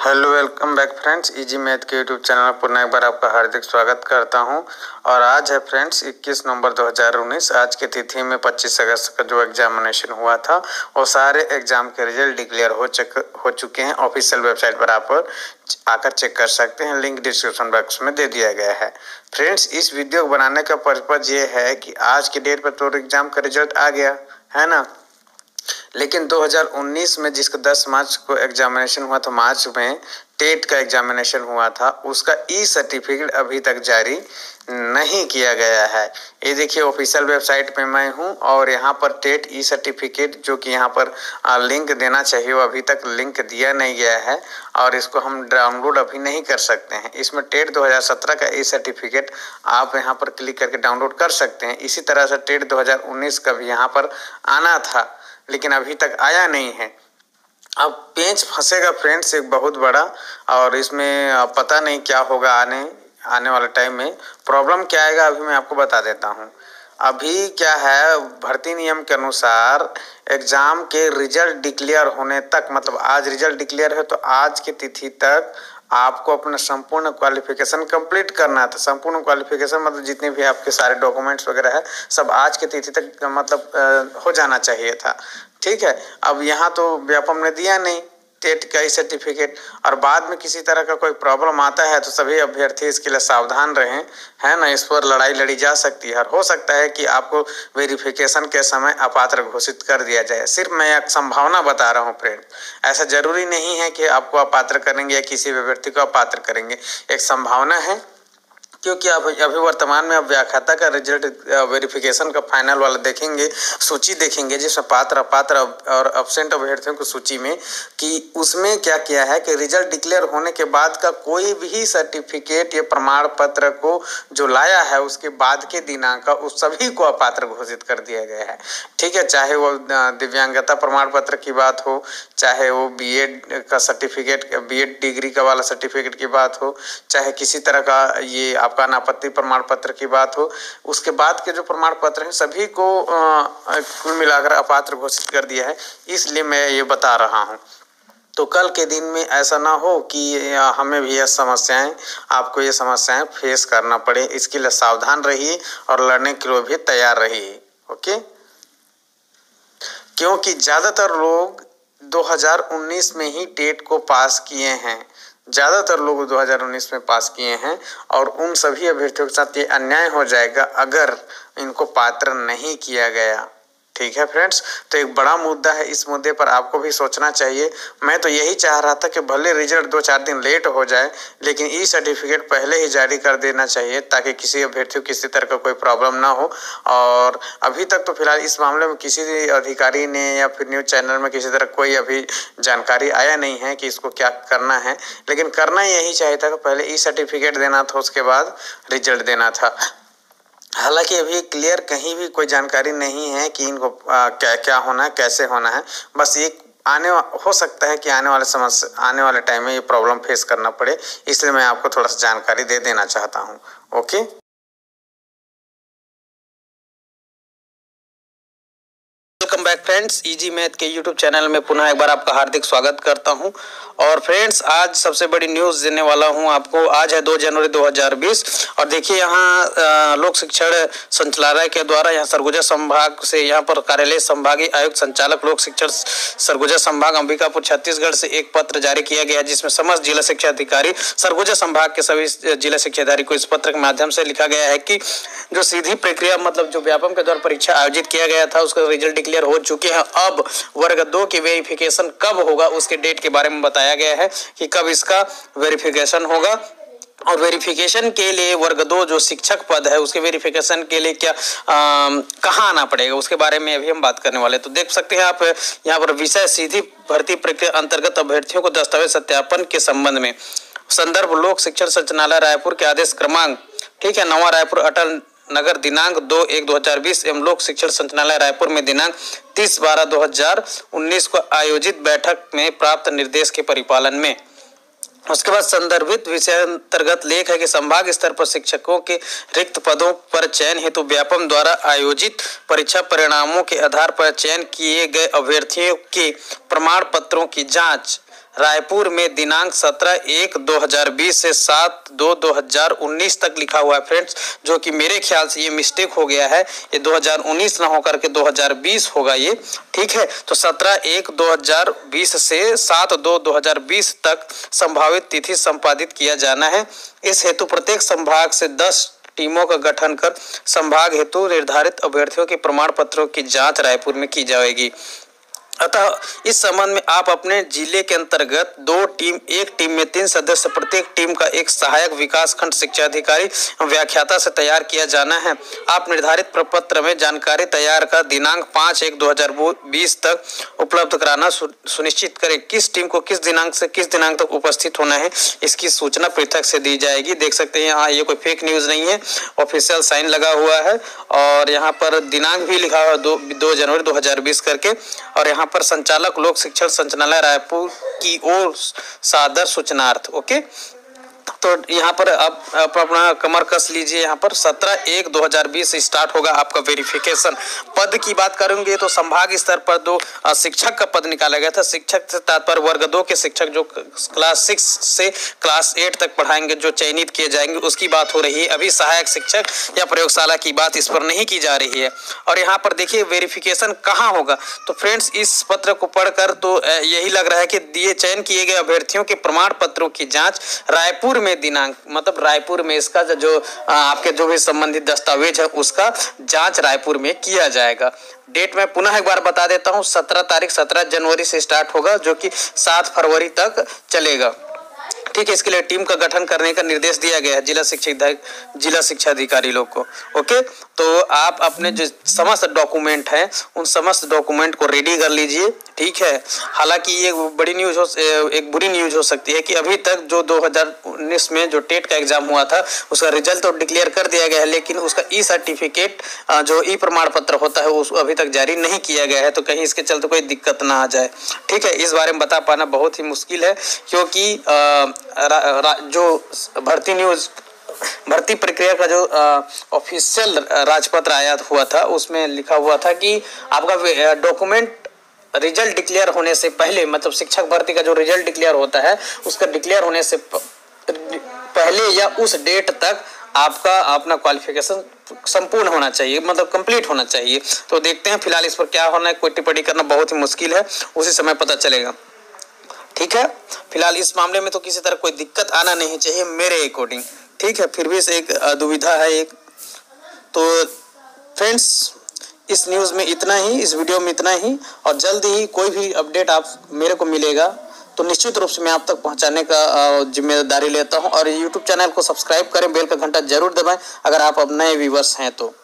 S1: Hello, welcome back friends. Easy math के यूट्यूब चैनल पर पुनः एक बार आपका हार्दिक स्वागत करता हूं। और आज है फ्रेंड्स 21 नवंबर 2019। आज की तिथि में 25 अगस्त का जो एग्जामिनेशन हुआ था वो सारे एग्जाम के रिजल्ट डिक्लेयर हो चुके हैं। ऑफिशियल वेबसाइट पर आप आकर चेक कर सकते हैं, लिंक डिस्क्रिप्शन बॉक्स में दे दिया गया है। फ्रेंड्स, इस वीडियो को बनाने का पर्पज ये है कि आज की डेट पर तो एग्जाम का रिजल्ट आ गया है ना, लेकिन 2019 में जिसका 10 मार्च को एग्जामिनेशन हुआ था, मार्च में टेट का एग्जामिनेशन हुआ था, उसका ई सर्टिफिकेट अभी तक जारी नहीं किया गया है। ये देखिए, ऑफिशियल वेबसाइट पे मैं हूँ और यहाँ पर टेट ई सर्टिफिकेट जो कि यहाँ पर लिंक देना चाहिए वो अभी तक लिंक दिया नहीं गया है और इसको हम डाउनलोड अभी नहीं कर सकते हैं। इसमें टेट 2017 का ई सर्टिफिकेट आप यहाँ पर क्लिक करके डाउनलोड कर सकते हैं। इसी तरह से टेट 2019 का भी यहाँ पर आना था लेकिन अभी तक आया नहीं है। अब पेंच फंसेगा फ्रेंड्स एक बहुत बड़ा, और इसमें पता नहीं क्या होगा आने वाले टाइम में। प्रॉब्लम क्या आएगा अभी मैं आपको बता देता हूँ। अभी क्या है, भर्ती नियम के अनुसार एग्ज़ाम के रिजल्ट डिक्लेयर होने तक, मतलब आज रिजल्ट डिक्लेयर है तो आज की तिथि तक आपको अपना संपूर्ण क्वालिफिकेशन कंप्लीट करना था। संपूर्ण क्वालिफिकेशन मतलब जितने भी आपके सारे डॉक्यूमेंट्स वगैरह है सब आज की तिथि तक मतलब हो जाना चाहिए था। ठीक है, अब यहाँ तो व्यापम ने दिया नहीं टेट का ही सर्टिफिकेट, और बाद में किसी तरह का कोई प्रॉब्लम आता है तो सभी अभ्यर्थी इसके लिए सावधान रहें, है ना। इस पर लड़ाई लड़ी जा सकती है और हो सकता है कि आपको वेरिफिकेशन के समय अपात्र घोषित कर दिया जाए। सिर्फ मैं एक संभावना बता रहा हूँ फ्रेंड, ऐसा जरूरी नहीं है कि आपको अपात्र करेंगे या किसी भी अभ्यर्थी को अपात्र करेंगे, एक संभावना है। क्योंकि आप अभी वर्तमान में अब व्याख्याता का रिजल्ट वेरिफिकेशन का फाइनल वाला देखेंगे, सूची देखेंगे जिसमें पात्र अपात्र और एब्सेंट अभ्यर्थियों की सूची में कि उसमें क्या किया है कि रिजल्ट डिक्लेयर होने के बाद का कोई भी सर्टिफिकेट या प्रमाण पत्र को जो लाया है उसके बाद के दिनांक उस सभी को अपात्र घोषित कर दिया गया है। ठीक है, चाहे वो दिव्यांगता प्रमाण पत्र की बात हो, चाहे वो बीएड का सर्टिफिकेट, बीएड डिग्री का वाला सर्टिफिकेट की बात हो, चाहे किसी तरह का ये आपका अनापत्ति प्रमाण पत्र की बात हो, उसके बाद के जो प्रमाण पत्र हैं सभी को कुल मिलाकर अपात्र घोषित कर दिया है। इसलिए मैं ये बता रहा हूँ, तो कल के दिन में ऐसा ना हो कि हमें भी ये समस्याएं, आपको ये समस्याएं फेस करना पड़े। इसके लिए सावधान रहिए और लड़ने के लिए भी तैयार रहिए। ओके, क्योंकि ज़्यादातर लोग 2019 में ही टेट को पास किए हैं, ज़्यादातर लोग 2019 में पास किए हैं, और उन सभी अभ्यर्थियों के साथ ये अन्याय हो जाएगा अगर इनको पात्र नहीं किया गया। ठीक है फ्रेंड्स, तो एक बड़ा मुद्दा है, इस मुद्दे पर आपको भी सोचना चाहिए। मैं तो यही चाह रहा था कि भले रिजल्ट 2-4 दिन लेट हो जाए लेकिन ई सर्टिफिकेट पहले ही जारी कर देना चाहिए ताकि किसी अभ्यर्थी को किसी तरह का कोई प्रॉब्लम ना हो। और अभी तक तो फिलहाल इस मामले में किसी अधिकारी ने या फिर न्यूज़ चैनल में किसी तरह कोई अभी जानकारी आया नहीं है कि इसको क्या करना है, लेकिन करना यही चाहिए था कि पहले ई सर्टिफिकेट देना था, उसके बाद रिजल्ट देना था। हालांकि अभी क्लियर कहीं भी कोई जानकारी नहीं है कि इनको क्या क्या होना है, कैसे होना है। बस एक हो सकता है कि आने वाले टाइम में ये प्रॉब्लम फेस करना पड़े, इसलिए मैं आपको थोड़ा सा जानकारी दे देना चाहता हूँ। Okay,
S2: welcome back friends, easy math के यूट्यूब चैनल में पुनः एक बार आपका हार्दिक स्वागत करता हूं। और फ्रेंड्स, आज सबसे बड़ी न्यूज़ देने वाला हूं आपको। आज है 2 जनवरी 2020 और देखिए यहाँ लोक शिक्षण संचालनालय के द्वारा यहाँ सरगुजा संभाग से यहाँ पर कार्यालय संभागीय आयुक्त संचालक लोक शिक्षण सरगुजा संभाग अंबिकापुर छत्तीसगढ़ से एक पत्र जारी किया गया, जिसमें समस्त जिला शिक्षा अधिकारी सरगुजा संभाग के सभी जिला शिक्षा अधिकारी को इस पत्र के माध्यम से लिखा गया है कि जो सीधी प्रक्रिया मतलब जो व्यापम के द्वारा परीक्षा आयोजित किया गया था उसका रिजल्ट डिक्लेयर हो चुके हैं। अब वर्ग 2 की वेरिफिकेशन कब होगा उसके डेट के बारे में बताया गया है कि कब इसका वेरिफिकेशन होगा। और वेरिफिकेशन के लिए वर्ग 2 जो शिक्षक पद है उसके वेरिफिकेशन के लिए क्या कहाँ आना पड़ेगा उसके बारे में अभी हम बात करने वाले। तो देख सकते हैं आप यहाँ पर विषय सीधी भर्ती प्रक्रिया अंतर्गत अभ्यर्थियों को दस्तावेज सत्यापन के संबंध में संदर्भ लोक शिक्षण संचालनालय रायपुर के आदेश क्रमांक, ठीक है, नवा रायपुर अटल नगर दिनांक 2/1/2020 एवं लोक शिक्षण संचालनालय रायपुर में दिनांक 30/12/2019 को आयोजित बैठक में प्राप्त निर्देश के परिपालन में। उसके बाद संदर्भित विषय अंतर्गत लेख है कि संभाग स्तर पर शिक्षकों के रिक्त पदों पर चयन हेतु व्यापम द्वारा आयोजित परीक्षा परिणामों के आधार पर चयन किए गए अभ्यर्थियों के प्रमाण पत्रों की जांच रायपुर में दिनांक 17/1/2020 से 7/2/2019 तक लिखा हुआ है फ्रेंड्स, जो कि मेरे ख्याल से ये मिस्टेक हो गया है, ये 2019 ना होकर के 2020 होगा ये। ठीक है, तो 17/1/2020 से 7/2/2020 तक संभावित तिथि संपादित किया जाना है। इस हेतु प्रत्येक संभाग से 10 टीमों का गठन कर संभाग हेतु निर्धारित अभ्यर्थियों के प्रमाण पत्रों की जांच रायपुर में की जाएगी। अतः इस संबंध में आप अपने जिले के अंतर्गत 2 टीम, एक टीम में 3 सदस्य, प्रत्येक टीम का एक सहायक विकास खंड शिक्षा अधिकारी व्याख्याता से तैयार किया जाना है। आप निर्धारित प्रपत्र में जानकारी तैयार कर दिनांक 5/1/2020 तक उपलब्ध कराना सुनिश्चित करें। किस टीम को किस दिनांक से किस दिनांक तक उपस्थित होना है इसकी सूचना पृथक से दी जाएगी। देख सकते हैं यहाँ ये कोई फेक न्यूज़ नहीं है, ऑफिशियल साइन लगा हुआ है और यहाँ पर दिनांक भी लिखा हुआ है 2 जनवरी 2020 करके। और यहाँ पर संचालक लोक शिक्षण संचालनालय रायपुर की ओर सादर सूचनार्थ। ओके,
S1: तो यहाँ पर आप अपना कमर कस लीजिए। यहाँ पर 17/1/2020 से स्टार्ट होगा आपका वेरिफिकेशन। पद की बात करेंगे तो संभाग स्तर पर 2 शिक्षक का पद निकाला गया था। शिक्षक से तात्पर्य वर्ग 2 के शिक्षक जो क्लास 6 से क्लास 8 तक पढ़ाएंगे, जो चयनित किए जाएंगे, उसकी बात हो रही है। अभी सहायक शिक्षक या प्रयोगशाला की बात इस पर नहीं की जा रही है। और यहाँ पर देखिए वेरिफिकेशन कहाँ होगा। तो फ्रेंड्स इस पत्र को पढ़कर तो यही लग रहा है कि दिए चयन किए गए अभ्यर्थियों के प्रमाण पत्रों की जांच रायपुर में दिनांक, मतलब रायपुर में इसका जो आपके जो भी संबंधित दस्तावेज है उसका जांच रायपुर में किया जाएगा। डेट मैं पुनः एक बार बता देता हूँ, 17 जनवरी से स्टार्ट होगा जो कि 7 फरवरी तक चलेगा। ठीक है, इसके लिए टीम का गठन करने का निर्देश दिया गया है जिला शिक्षा अधिकारी लोग को। ओके, तो आप अपने जो समस्त डॉक्यूमेंट हैं उन समस्त डॉक्यूमेंट को रेडी कर लीजिए। ठीक है, हालांकि ये एक बुरी न्यूज हो सकती है कि अभी तक जो 2019 में जो टेट का एग्जाम हुआ था उसका रिजल्ट तो डिक्लेयर कर दिया गया है, लेकिन उसका ई सर्टिफिकेट जो ई प्रमाण पत्र होता है उसको अभी तक जारी नहीं किया गया है। तो कहीं इसके चलते कोई दिक्कत ना आ जाए। ठीक है, इस बारे में बता पाना बहुत ही मुश्किल है, क्योंकि जो भर्ती प्रक्रिया का जो ऑफिशियल राजपत्र आया हुआ था उसमें लिखा हुआ था कि आपका डॉक्यूमेंट रिजल्ट डिक्लेयर होने से पहले, मतलब शिक्षक भर्ती का जो रिजल्ट डिक्लेयर होता है उसका डिक्लेयर होने से पहले या उस डेट तक आपका अपना क्वालिफिकेशन संपूर्ण होना चाहिए, मतलब कंप्लीट होना चाहिए। तो देखते हैं फिलहाल इस पर क्या होना है। कोई टिप्पणी करना बहुत ही मुश्किल है, उसी समय पता चलेगा। ठीक है, फिलहाल इस मामले में तो किसी तरह कोई दिक्कत आना नहीं चाहिए मेरे अकॉर्डिंग। ठीक है, फिर भी एक दुविधा है एक। तो फ्रेंड्स इस न्यूज़ में इतना ही, इस वीडियो में इतना ही, और जल्द ही कोई भी अपडेट आप मेरे को मिलेगा तो निश्चित रूप से मैं आप तक पहुंचाने का जिम्मेदारी लेता हूं। और यूट्यूब चैनल को सब्सक्राइब करें, बेल का घंटा जरूर दबाएं अगर आप अब नए व्यूवर्स हैं तो।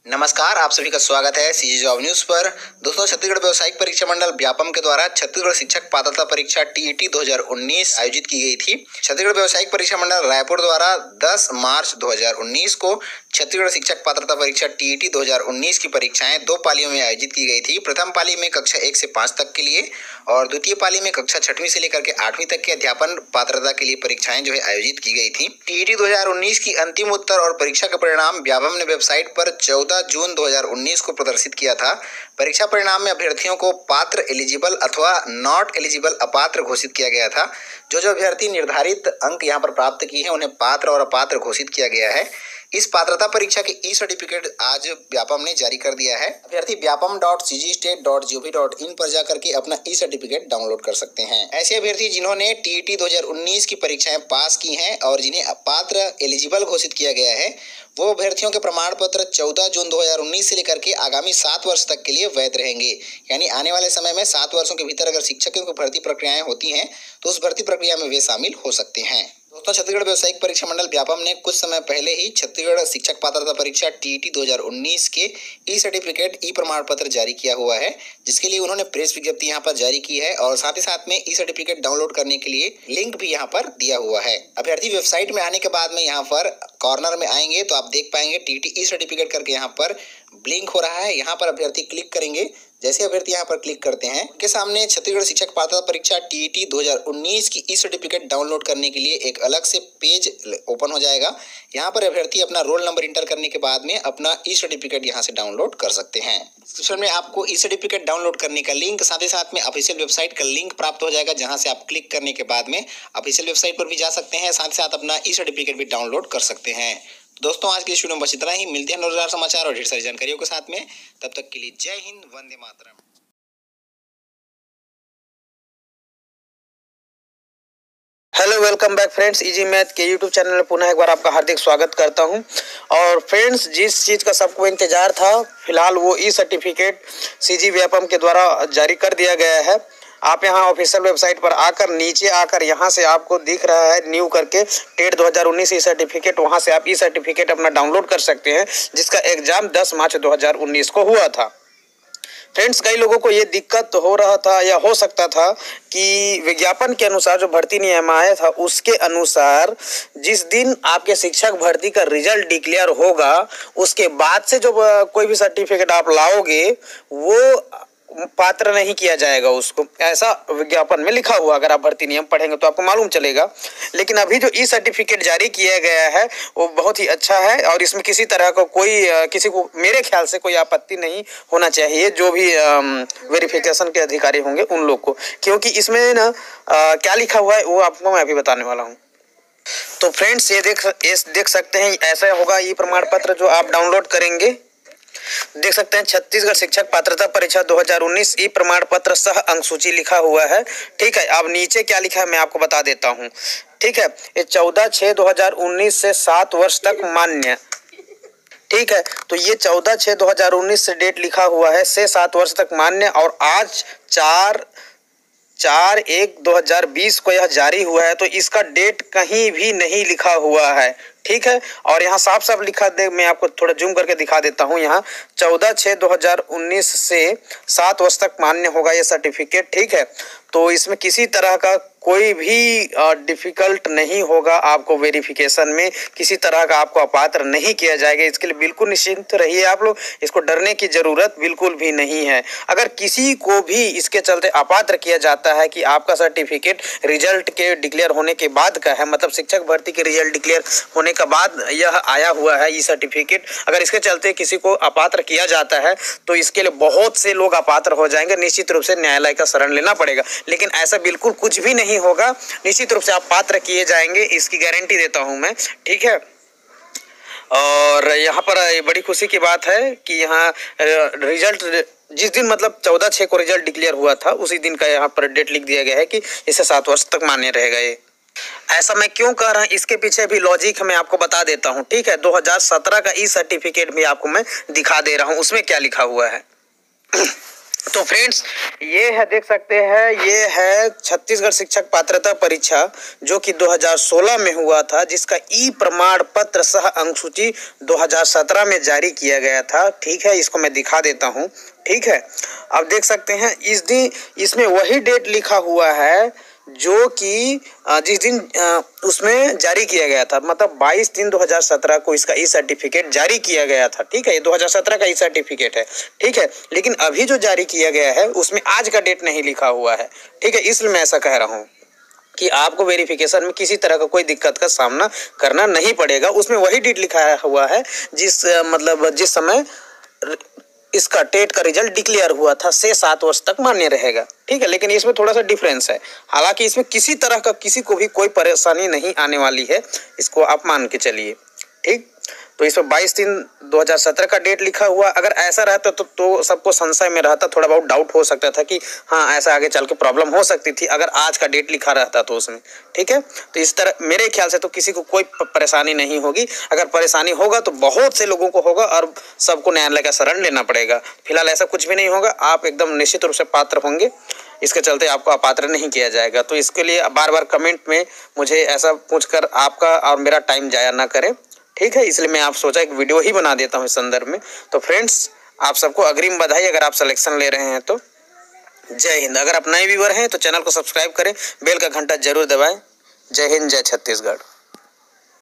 S7: नमस्कार, आप सभी का स्वागत है सीजी जॉब न्यूज पर। दोस्तों, छत्तीसगढ़ व्यावसायिक परीक्षा मंडल व्यापम के द्वारा छत्तीसगढ़ शिक्षक पात्रता परीक्षा टीईटी 2019 आयोजित की गई थी। छत्तीसगढ़ व्यावसायिक परीक्षा मंडल रायपुर द्वारा 10 मार्च 2019 को छत्तीसगढ़ शिक्षक पात्रता परीक्षा टीईटी 2019 की परीक्षाएं 2 पालियों में आयोजित की गई थी। प्रथम पाली में कक्षा 1 से 5 तक के लिए और द्वितीय पाली में कक्षा 6वीं से लेकर के 8वीं तक के अध्यापन पात्रता के लिए परीक्षाएं जो है आयोजित की गई थी। टीईटी 2019 की अंतिम उत्तर और परीक्षा का परिणाम व्यापम ने वेबसाइट पर 14 जून 2019 को प्रदर्शित किया था। परीक्षा परिणाम में अभ्यर्थियों को पात्र एलिजिबल अथवा नॉट एलिजिबल अपात्र घोषित किया गया था। जो अभ्यर्थी निर्धारित अंक यहां पर प्राप्त किए हैं उन्हें पात्र और अपात्र घोषित किया गया है। इस पात्रता परीक्षा के ई सर्टिफिकेट आज व्यापम ने जारी कर दिया है। अभ्यर्थी vyapam.cgstate.gov.in पर जाकर के अपना ई सर्टिफिकेट डाउनलोड कर सकते हैं। ऐसे अभ्यर्थी जिन्होंने टीईटी 2019 की परीक्षाएं पास की हैं और जिन्हें पात्र एलिजिबल घोषित किया गया है, वो अभ्यर्थियों के प्रमाण पत्र 14 जून 2019 से लेकर के आगामी 7 वर्ष तक के लिए वैध रहेंगे। यानी आने वाले समय में 7 वर्षों के भीतर अगर शिक्षकों की भर्ती प्रक्रियाएं होती हैं तो उस भर्ती प्रक्रिया में वे शामिल हो सकते हैं। दोस्तों, छत्तीसगढ़ व्यावसायिक परीक्षा मंडल व्यापम ने कुछ समय पहले ही छत्तीसगढ़ शिक्षक पात्रता परीक्षा टीईटी 2019 के ई सर्टिफिकेट ई प्रमाण पत्र जारी किया हुआ है, जिसके लिए उन्होंने प्रेस विज्ञप्ति यहाँ पर जारी की है और साथ ही साथ में ई सर्टिफिकेट डाउनलोड करने के लिए लिंक भी यहाँ पर दिया हुआ है। अभ्यर्थी वेबसाइट में आने के बाद में यहाँ पर कॉर्नर में आएंगे तो आप देख पाएंगे टीईटी ई सर्टिफिकेट करके यहाँ पर ब्लिंक हो रहा है। यहाँ पर अभ्यर्थी क्लिक करेंगे। जैसे अभ्यर्थी यहाँ पर क्लिक करते हैं उनके सामने छत्तीसगढ़ शिक्षक पात्रता परीक्षा टीईटी 2019 की ई सर्टिफिकेट डाउनलोड करने के लिए एक अलग से पेज ओपन हो जाएगा। यहाँ पर अभ्यर्थी अपना रोल नंबर इंटर करने के बाद में अपना ई सर्टिफिकेट यहाँ से डाउनलोड कर सकते हैं। डिस्क्रिप्शन में आपको ई सर्टिफिकेट डाउनलोड करने का लिंक, साथ ही साथ में ऑफिशियल वेबसाइट का लिंक प्राप्त हो जाएगा, जहाँ से आप क्लिक करने के बाद में ऑफिशियल वेबसाइट पर भी जा सकते हैं, साथ ही साथ अपना ई सर्टिफिकेट भी डाउनलोड कर सकते हैं। दोस्तों, आज के इस वीडियो में बस इतना ही। मिलते हैं रोजगार समाचार और ढेर सारी जानकारियों के साथ में। तब तक के लिए जय हिंद, वंदे मातरम।
S1: Hello, welcome back friends. Easy math के यूट्यूब चैनल में पुनः एक बार आपका हार्दिक स्वागत करता हूं। और फ्रेंड्स, जिस चीज़ का सबको इंतजार था फिलहाल वो ई सर्टिफिकेट सीजी व्यापम के द्वारा जारी कर दिया गया है। आप यहाँ ऑफिशियल वेबसाइट पर आकर नीचे आकर यहाँ से आपको दिख रहा है न्यू करके टेट 2019 ई सर्टिफिकेट, वहाँ से आप ई सर्टिफिकेट अपना डाउनलोड कर सकते हैं, जिसका एग्जाम 10 मार्च 2019 को हुआ था। फ्रेंड्स, कई लोगों को ये दिक्कत हो रहा था या हो सकता था कि विज्ञापन के अनुसार जो भर्ती नियम आया था उसके अनुसार जिस दिन आपके शिक्षक भर्ती का रिजल्ट डिक्लेयर होगा उसके बाद से जो कोई भी सर्टिफिकेट आप लाओगे वो पात्र नहीं किया जाएगा उसको, ऐसा विज्ञापन में लिखा हुआ। अगर आप भर्ती नियम पढ़ेंगे तो आपको मालूम चलेगा। लेकिन अभी जो ई सर्टिफिकेट जारी किया गया है वो बहुत ही अच्छा है और इसमें किसी तरह का किसी को मेरे ख्याल से कोई आपत्ति नहीं होना चाहिए, जो भी वेरिफिकेशन के अधिकारी होंगे उन लोग को, क्योंकि इसमें ना क्या लिखा हुआ है वो आपको मैं अभी बताने वाला हूँ। तो फ्रेंड्स, ये देख सकते हैं, ऐसा होगा ई प्रमाण पत्र जो आप डाउनलोड करेंगे। देख सकते हैं छत्तीसगढ़ शिक्षक पात्रता परीक्षा 2019 ई प्रमाण पत्र सह अंक सूची लिखा हुआ है। ठीक है, अब नीचे क्या लिखा है मैं आपको बता देता हूँ। ठीक है, ये 14/6/2019 से 7 वर्ष तक मान्य। ठीक है, तो ये 14/6/2019 से डेट लिखा हुआ है, से 7 वर्ष तक मान्य, और आज 4/1/2020 को यह जारी हुआ है। तो इसका डेट कहीं भी नहीं लिखा हुआ है। ठीक है, और यहाँ साफ साफ लिखा दे, मैं आपको थोड़ा जूम करके दिखा देता हूँ। यहाँ 14/6/2019 से 7 वर्ष तक मान्य होगा ये सर्टिफिकेट। ठीक है, तो इसमें किसी तरह का कोई भी डिफिकल्ट नहीं होगा आपको वेरिफिकेशन में, किसी तरह का आपको अपात्र नहीं किया जाएगा। इसके लिए बिल्कुल निश्चिंत रहिए आप लोग, इसको डरने की ज़रूरत बिल्कुल भी नहीं है। अगर किसी को भी इसके चलते अपात्र किया जाता है कि आपका सर्टिफिकेट रिजल्ट के डिक्लेयर होने के बाद का है, मतलब शिक्षक भर्ती के रिजल्ट डिक्लेयर होने के बाद यह आया हुआ है ये सर्टिफिकेट, अगर इसके चलते किसी को अपात्र किया जाता है तो इसके लिए बहुत से लोग अपात्र हो जाएंगे। निश्चित रूप से न्यायालय का शरण लेना पड़ेगा, लेकिन ऐसा बिल्कुल कुछ भी नहीं होगा। निश्चित रूप से आप पात्र किए जाएंगे, इसकी गारंटी देता हूं मैं। ठीक है, और यहाँ पर बड़ी खुशी की बात है कि यहाँ रिजल्ट जिस दिन मतलब 14/6 को रिजल्ट डिक्लेयर हुआ था उसी दिन का यहाँ पर डेट लिख दिया गया है कि इसे 7 वर्ष तक मान्य रहेगा। ये ऐसा मैं क्यों कह रहा हूँ, इसके पीछे भी लॉजिक मैं आपको बता देता हूँ। ठीक है, 2017 का ई सर्टिफिकेट भी आपको मैं दिखा दे रहा हूँ, उसमें क्या लिखा हुआ है। तो फ्रेंड्स, ये है, देख सकते हैं, ये है छत्तीसगढ़ शिक्षक पात्रता परीक्षा जो कि 2016 में हुआ था, जिसका ई प्रमाण पत्र सह अंक सूची 2017 में जारी किया गया था। ठीक है, इसको मैं दिखा देता हूँ। ठीक है, अब देख सकते हैं इस दिन इसमें वही डेट लिखा हुआ है जो कि जिस दिन उसमें जारी किया गया था, मतलब 22/3/2017 को इसका ई सर्टिफिकेट जारी किया गया था। ठीक है, ये 2017 का ई सर्टिफिकेट है। ठीक है, लेकिन अभी जो जारी किया गया है उसमें आज का डेट नहीं लिखा हुआ है। ठीक है, इसलिए मैं ऐसा कह रहा हूँ कि आपको वेरिफिकेशन में किसी तरह का कोई दिक्कत का सामना करना नहीं पड़ेगा। उसमें वही डेट लिखा हुआ है जिस समय इसका टेट का रिजल्ट डिक्लेयर हुआ था, से 7 वर्ष तक मान्य रहेगा। ठीक है, लेकिन इसमें थोड़ा सा डिफरेंस है। हालांकि इसमें किसी तरह का किसी को भी कोई परेशानी नहीं आने वाली है, इसको आप मान के चलिए। ठीक, तो इसमें 22/3/2017 का डेट लिखा हुआ। अगर ऐसा रहता तो सबको संशय में रहता, थोड़ा बहुत डाउट हो सकता था कि हाँ ऐसा आगे चल के प्रॉब्लम हो सकती थी अगर आज का डेट लिखा रहता तो उसमें। ठीक है, तो इस तरह मेरे ख्याल से तो किसी को कोई परेशानी नहीं होगी। अगर परेशानी होगा तो बहुत से लोगों को होगा और सबको न्यायालय का शरण लेना पड़ेगा। फिलहाल ऐसा कुछ भी नहीं होगा, आप एकदम निश्चित रूप से पात्र होंगे, इसके चलते आपको अपात्र नहीं किया जाएगा। तो इसके लिए बार बार कमेंट में मुझे ऐसा पूछकर आपका और मेरा टाइम जाया ना करें। ठीक है, इसलिए मैं आप सोचा एक वीडियो ही बना देता हूँ इस संदर्भ में। तो फ्रेंड्स, आप सबको अग्रिम बधाई अगर आप सिलेक्शन ले रहे हैं तो। जय हिंद। अगर आप नए व्यूअर हैं तो चैनल को सब्सक्राइब करें, बेल का घंटा जरूर दबाएं। जय हिंद, जय छत्तीसगढ़।